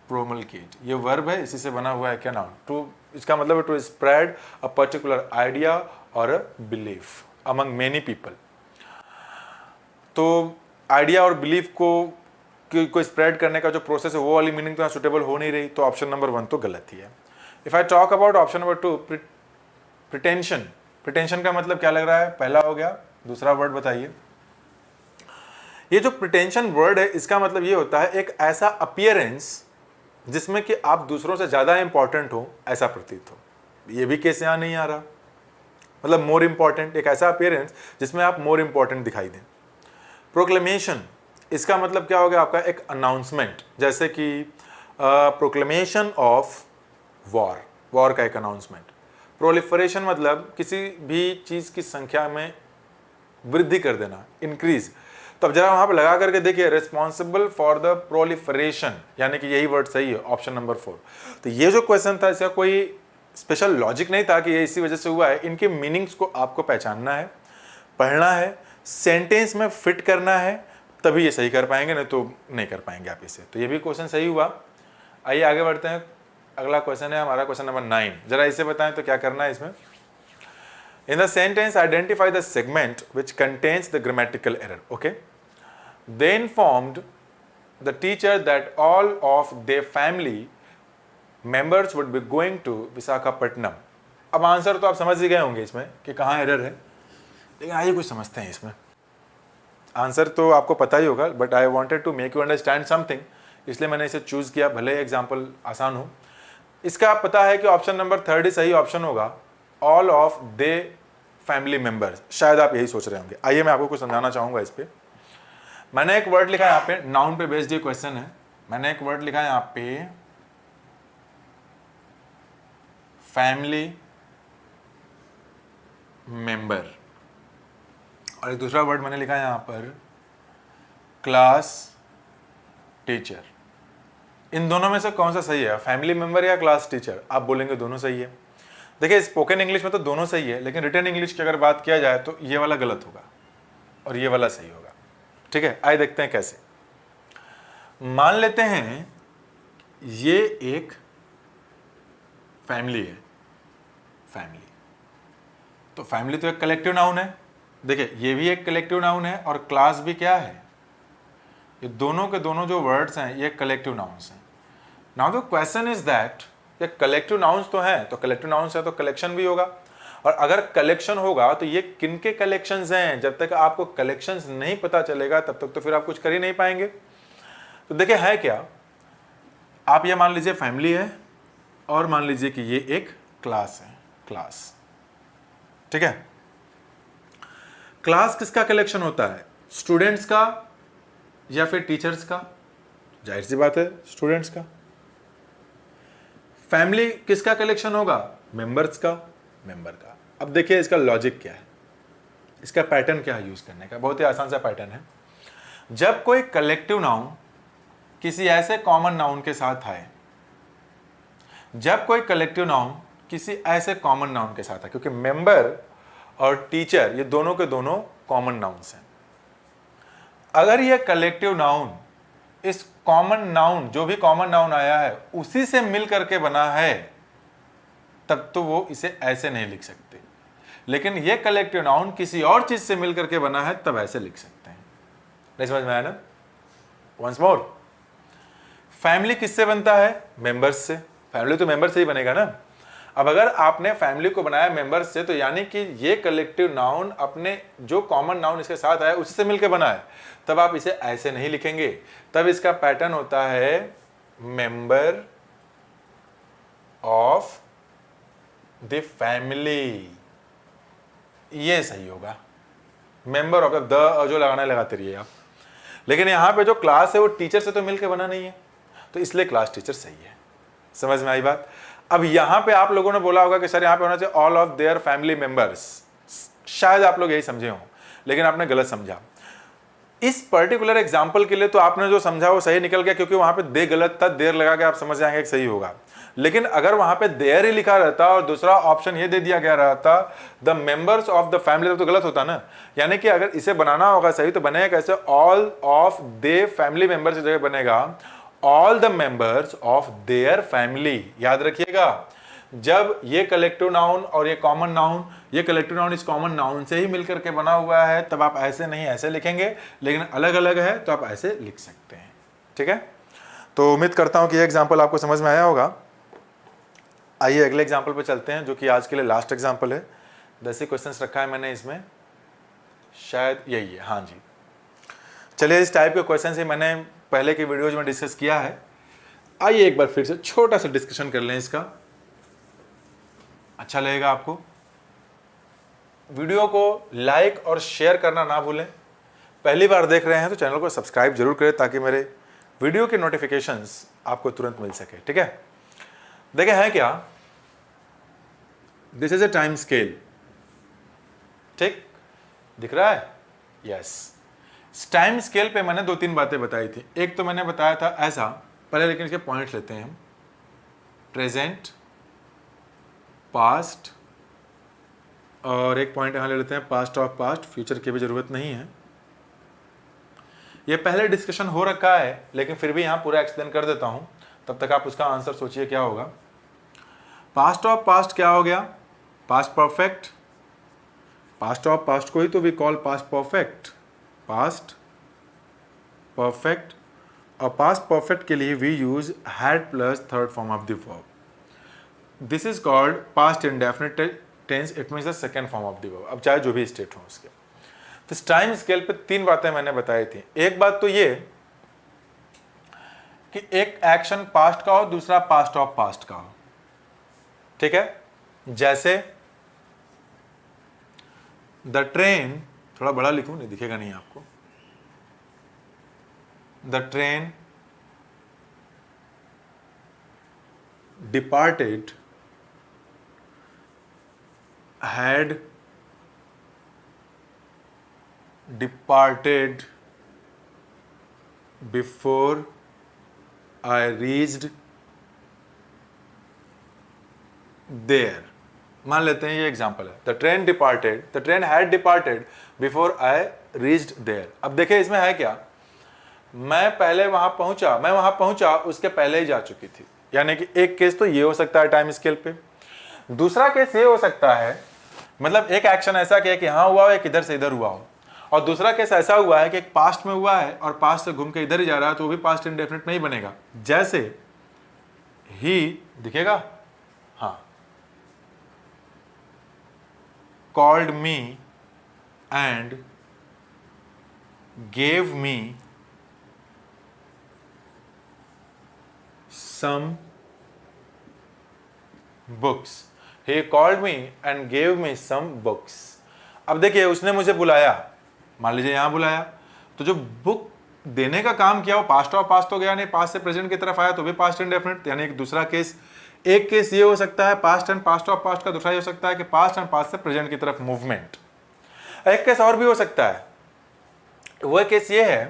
[SPEAKER 1] प्रोमलगेट। ये वर्ब है, इसी से बना हुआ है क्या, नाउन। टू, इसका मतलब है to spread a particular idea और a belief among many people. तो आइडिया और बिलीफ को स्प्रेड करने का जो प्रोसेस है वो वाली मीनिंग तो यहाँ सुटेबल हो नहीं रही, तो ऑप्शन नंबर 1 तो गलत ही है। If I talk about option number 2, pretension. Pretension का मतलब क्या लग रहा है, पहला हो गया, दूसरा वर्ड बताइए। ये जो प्रिटेंशन वर्ड है इसका मतलब ये होता है एक ऐसा अपीयरेंस जिसमें कि आप दूसरों से ज़्यादा इंपॉर्टेंट हो, ऐसा प्रतीत हो। ये भी केस यहाँ नहीं आ रहा, मतलब मोर इंपॉर्टेंट, एक ऐसा अपीयरेंस जिसमें आप मोर इंपॉर्टेंट दिखाई दें। प्रोक्लेमेशन, इसका मतलब क्या हो गया आपका, एक अनाउंसमेंट, जैसे कि प्रोक्लेमेशन ऑफ वॉर, वॉर का एक अनाउंसमेंट। प्रोलिफरेशन मतलब किसी भी चीज़ की संख्या में वृद्धि कर देना, इंक्रीज। तो अब जरा वहां पर लगा करके देखिए, रिस्पॉन्सिबल फॉर द प्रोलिफरेशन, यानी कि यही वर्ड सही है, ऑप्शन नंबर 4। तो ये जो क्वेश्चन था इसका कोई स्पेशल लॉजिक नहीं था कि ये इसी वजह से हुआ है। इनके मीनिंग्स को आपको पहचानना है, पढ़ना है, सेंटेंस में फिट करना है, तभी ये सही कर पाएंगे, नहीं तो नहीं कर पाएंगे आप इसे। तो ये भी क्वेश्चन सही हुआ। आइए आगे बढ़ते हैं। अगला क्वेश्चन है हमारा क्वेश्चन नंबर 9। जरा इसे बताएं तो क्या करना है इसमें। In the sentence, identify the segment which contains the grammatical error. Okay. They informed the teacher that all of their family members would be going to Visakhapatnam. अब आंसर तो आप समझ ही गए होंगे इसमें कि कहाँ एरर है, लेकिन आइए कुछ समझते हैं इसमें। आंसर तो आपको पता ही होगा, but I wanted to make you understand something, इसलिए मैंने इसे चूज़ किया, भले एग्जाम्पल आसान हो। इसका आप पता है कि ऑप्शन नंबर 3 ही सही ऑप्शन होगा, all of they family members. शायद आप यही सोच रहे होंगे। आइए मैं आपको कुछ समझाना चाहूँगा इस पर। मैंने एक वर्ड लिखा है यहाँ पे, नाउन पे बेस्ड ये क्वेश्चन है। मैंने एक वर्ड लिखा है यहाँ पे फैमिली मेंबर, और एक दूसरा वर्ड मैंने लिखा है यहाँ पर क्लास टीचर। इन दोनों में से कौन सा सही है, फैमिली मेंबर या क्लास टीचर? आप बोलेंगे दोनों सही है। देखिए स्पोकन इंग्लिश में तो दोनों सही है, लेकिन रिटन इंग्लिश की अगर बात किया जाए तो ये वाला गलत होगा और ये वाला सही होगा। ठीक है, आइए देखते हैं कैसे। मान लेते हैं ये एक फैमिली है, फैमिली, तो फैमिली तो एक कलेक्टिव नाउन है। देखिए ये भी एक कलेक्टिव नाउन है और क्लास भी क्या है, ये दोनों के दोनों जो वर्ड्स हैं ये कलेक्टिव नाउन्स हैं। Now the question is that ये कलेक्टिव नाउन्स तो हैं, तो कलेक्टिव नाउन्स है तो कलेक्शन भी होगा, और अगर कलेक्शन होगा तो ये किनके कलेक्शंस हैं? जब तक आपको कलेक्शंस नहीं पता चलेगा तब तक तो फिर आप कुछ कर ही नहीं पाएंगे। तो देखिए है क्या, आप ये मान लीजिए फैमिली है और मान लीजिए कि ये एक क्लास है, क्लास। ठीक है, क्लास किसका कलेक्शन होता है, स्टूडेंट्स का या फिर टीचर्स का? जाहिर सी बात है स्टूडेंट्स का। फैमिली किसका कलेक्शन होगा, मेंबर्स का, मेंबर का। अब देखिए इसका लॉजिक क्या है, इसका पैटर्न क्या है यूज करने का, बहुत ही आसान सा पैटर्न है। जब कोई कलेक्टिव नाउन किसी ऐसे कॉमन नाउन के साथ आए, जब कोई कलेक्टिव नाउन किसी ऐसे कॉमन नाउन के साथ है, क्योंकि मेंबर और टीचर ये दोनों के दोनों कॉमन नाउन्स हैं। अगर ये कलेक्टिव नाउन इस कॉमन नाउन, जो भी कॉमन नाउन आया है उसी से मिल करके बना है, तब तो वो इसे ऐसे नहीं लिख सकते। लेकिन ये कलेक्टिव नाउन किसी और चीज से मिल करके बना है तब ऐसे लिख सकते हैं। नहीं समझ में आया ना? वंस मोर, फैमिली किससे बनता है, मेंबर्स से। फैमिली तो मेंबर से ही बनेगा ना। अब अगर आपने फैमिली को बनाया मेंबर्स से, तो यानी कि ये कलेक्टिव नाउन अपने जो कॉमन नाउन इसके साथ आया उसी से मिलकर बना है, तब आप इसे ऐसे नहीं लिखेंगे। तब इसका पैटर्न होता है मेंबर ऑफ द फैमिली, ये सही होगा। मेंबर ऑफ द जो लगाना लगाते रहिए आप। लेकिन यहां पे जो क्लास है वो टीचर से तो मिलकर बना नहीं है, तो इसलिए क्लास टीचर सही है। समझ में आई बात? अब यहां पे आप लोगों ने बोला होगा कि सर यहां पे होना चाहिए all of their family members. शायद आप लोग यही समझे हों, लेकिन आपने गलत समझा। इस पर्टिकुलर एग्जाम्पल के लिए तो आपने जो समझा वो सही निकल गया, क्योंकि वहां पे दे गलत था, देर लगा के आप समझ जाएंगे कि सही होगा। लेकिन अगर वहां पे देयर ही लिखा रहता और दूसरा ऑप्शन ये दे दिया गया रहता the members of the family, तो गलत होता ना। यानी कि अगर इसे बनाना होगा सही तो बनेगा कैसे, all of they family members की जगह बनेगा all the members of their family. याद रखिएगा, जब ये कलेक्टिव नाउन और ये कॉमन नाउन, ये कलेक्टिव नाउन इस कॉमन नाउन से ही मिलकर के बना हुआ है, तब आप ऐसे नहीं ऐसे लिखेंगे। लेकिन अलग अलग है तो आप ऐसे लिख सकते हैं। ठीक है, तो उम्मीद करता हूं कि ये एग्जाम्पल आपको समझ में आया होगा। आइए अगले एग्जाम्पल पे चलते हैं, जो कि आज के लिए लास्ट एग्जाम्पल है। 10 ही क्वेश्चंस रखा है मैंने इसमें, शायद यही है, हाँ जी। चलिए, इस टाइप के क्वेश्चन ही मैंने पहले की वीडियोज में डिस्कस किया है। आइए एक बार फिर से छोटा सा डिस्कशन कर लें इसका, अच्छा लगेगा आपको। वीडियो को लाइक और शेयर करना ना भूलें। पहली बार देख रहे हैं तो चैनल को सब्सक्राइब जरूर करें, ताकि मेरे वीडियो के नोटिफिकेशंस आपको तुरंत मिल सके। ठीक है, देखें है क्या, this is a time scale. ठीक दिख रहा है? यस। टाइम स्केल पे मैंने 2-3 बातें बताई थी। एक तो मैंने बताया था ऐसा पहले, लेकिन इसके पॉइंट्स लेते हैं हम। प्रेजेंट, पास्ट, और एक पॉइंट यहां ले लेते हैं पास्ट ऑफ पास्ट। फ्यूचर की भी जरूरत नहीं है, ये पहले डिस्कशन हो रखा है, लेकिन फिर भी यहां पूरा एक्सप्लेन कर देता हूं, तब तक आप उसका आंसर सोचिए क्या होगा। पास्ट ऑफ पास्ट क्या हो गया, past perfect. Past of past को ही तो we call past perfect. Past perfect, और पास्ट परफेक्ट के लिए we use had plus third form of the verb. This is called past indefinite tense, it means the second form of the verb. अब चाहे जो भी state हो उसके। तो इस टाइम स्केल पे 3 बातें मैंने बताई थी। एक बात तो ये कि एक एक्शन पास्ट का हो, दूसरा पास्ट ऑफ पास्ट का हो, ठीक है। जैसे द ट्रेन, थोड़ा बड़ा लिखूं, नहीं दिखेगा नहीं आपको। The train departed had departed before I reached there। मान लेते हैं ये एग्जांपल है, the train departed, the train had departed before I reached there. अब देखिए इसमें है क्या, मैं पहले वहां पहुंचा, मैं वहां पहुंचा उसके पहले ही जा चुकी थी। यानी कि एक केस तो ये हो सकता है टाइम स्केल पे, दूसरा केस ये हो सकता है, मतलब एक एक्शन ऐसा किया कि हाँ हुआ हो, एक इधर से इधर हुआ हो, और दूसरा केस ऐसा हुआ है कि एक पास्ट में हुआ है और पास्ट से घूम के इधर ही जा रहा है, तो वो भी पास्ट इंडेफिनिट नहीं बनेगा। जैसे ही दिखेगा, हाँ, called me and gave me some books. He called me and gave me some books। अब देखिए उसने मुझे बुलाया, मान लीजिए यहां बुलाया, तो जो बुक देने का काम किया वो पास्ट ऑफ पास्ट हो गया, नहीं पास्ट से प्रेजेंट की तरफ आया तो भी पास्ट इंडेफिनिट। यानी एक दूसरा केस, एक केस ये हो सकता है past and past of past का, दूसरा ये हो सकता है कि पास्ट एंड पास्ट से प्रेजेंट की तरफ मूवमेंट। एक केस और भी हो सकता है, वह केस ये है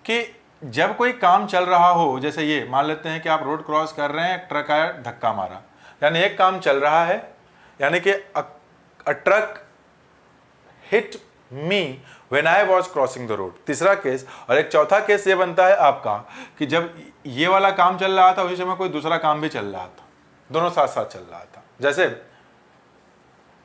[SPEAKER 1] कि जब कोई काम चल रहा हो, जैसे ये मान लेते हैं कि आप रोड क्रॉस कर रहे हैं, ट्रक आया धक्का मारा, यानी एक काम चल रहा है, यानी कि a truck hit me when I was crossing the road, तीसरा केस। और एक चौथा केस ये बनता है आपका कि जब ये वाला काम चल रहा था उसी समय कोई दूसरा काम भी चल रहा था, दोनों साथ साथ चल रहा था। जैसे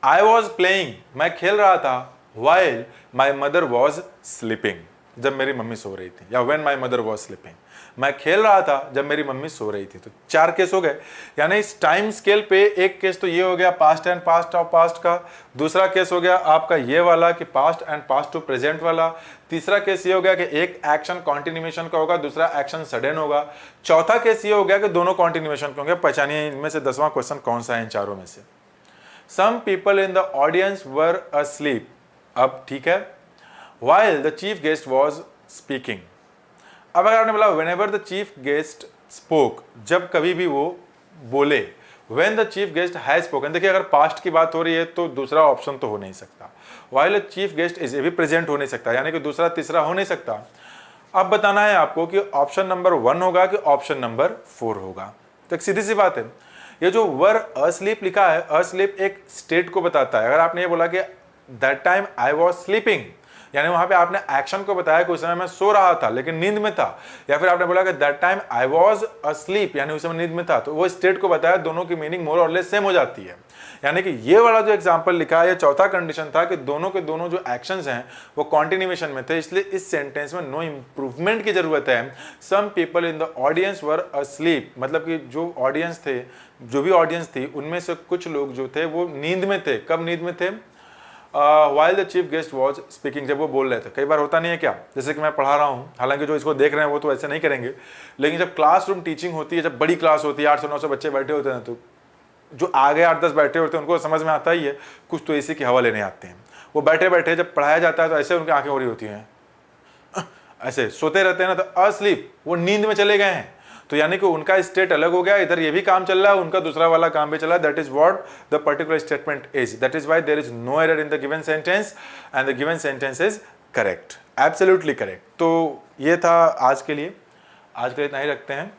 [SPEAKER 1] आई वॉज प्लेइंग, मैं खेल रहा था, while my mother was sleeping, जब मेरी मम्मी सो रही थी, या when my mother was sleeping, मैं खेल रहा था जब मेरी मम्मी सो रही थी। तो 4 केस हो गए। यानी इस टाइम स्केल पे एक केस तो ये हो गया past and past of past का, दूसरा केस हो गया आपका ये वाला कि past and past to present वाला, तीसरा केस ये हो गया कि एक एक्शन कॉन्टिन्यूएशन का होगा, दूसरा एक्शन सडन होगा, चौथा केस ये हो गया कि दोनों कॉन्टिन्यूएशन के होंगे। पहचानिए इनमें से 10वां क्वेश्चन कौन सा है इन चारों में से। Some people in the audience were asleep। अब ठीक है, while the chief guest was speaking। अब अगर आपने बोला whenever the chief guest spoke, जब कभी भी वो बोले, when the chief guest has spoken, देखिए अगर पास्ट की बात हो रही है तो दूसरा ऑप्शन तो हो नहीं सकता, while the chief guest is, ये भी प्रेजेंट हो नहीं सकता, यानी कि दूसरा तीसरा हो नहीं सकता। अब बताना है आपको कि ऑप्शन नंबर 1 होगा कि ऑप्शन नंबर 4 होगा। तो एक सीधी सी बात है, ये जो वर asleep लिखा है, asleep एक स्टेट को बताता है। अगर आपने ये बोला कि that time I was sleeping, यानी वहां पे आपने एक्शन को बताया कि उस समय मैं सो रहा था लेकिन नींद में था, या फिर आपने बोला कि that time I was asleep, यानी उस समय नींद में था, तो वो स्टेट को बताया। दोनों की मीनिंग मोर और लेस सेम हो जाती है। यानी कि ये वाला जो एग्जांपल लिखा है, ये चौथा कंडीशन था कि दोनों के दोनों जो एक्शंस हैं वो कॉन्टिन्यूएशन में थे, इसलिए इस सेंटेंस में नो इंप्रूवमेंट की जरूरत है। Some people in the audience were asleep, मतलब कि जो ऑडियंस थे, जो भी ऑडियंस थी, उनमें से कुछ लोग जो थे वो नींद में थे। कब नींद में थे? while the chief guest was speaking, जब वो बोल रहे थे। कई बार होता नहीं है क्या, जैसे कि मैं पढ़ा रहा हूँ, हालांकि जो इसको देख रहे हैं वो तो ऐसे नहीं करेंगे, लेकिन जब क्लासरूम टीचिंग होती है, जब बड़ी क्लास होती है, 800-900 बच्चे बैठे होते हैं, तो जो आगे 8-10 बैठे होते हैं उनको समझ में आता ही है, कुछ तो एसी की हवा लेने आते हैं। वो बैठे बैठे जब पढ़ाया जाता है तो ऐसे उनकी आंखें हो रही होती हैं, ऐसे सोते रहते हैं ना, तो अस्लीप, वो नींद में चले गए हैं। तो यानी कि उनका स्टेट अलग हो गया, इधर ये भी काम चल रहा है, उनका दूसरा वाला काम भी चल रहा है। That is what the particular statement is, that is why there is no error in the given sentence and the given sentence is correct, absolutely correct. तो ये था आज के लिए, आज के लिए इतना ही रखते हैं।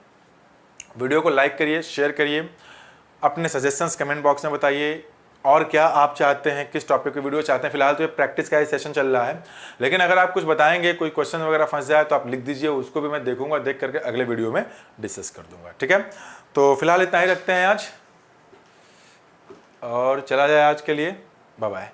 [SPEAKER 1] वीडियो को लाइक करिए, शेयर करिए, अपने सजेशंस कमेंट बॉक्स में बताइए, और क्या आप चाहते हैं, किस टॉपिक की वीडियो चाहते हैं। फिलहाल तो ये प्रैक्टिस का ही सेशन चल रहा है, लेकिन अगर आप कुछ बताएंगे, कोई क्वेश्चन वगैरह फंस जाए तो आप लिख दीजिए, उसको भी मैं देखूंगा, देख करके अगले वीडियो में डिस्कस कर दूंगा। ठीक है, तो फिलहाल इतना ही रखते हैं आज, और चला जाए आज के लिए, बाय बाय।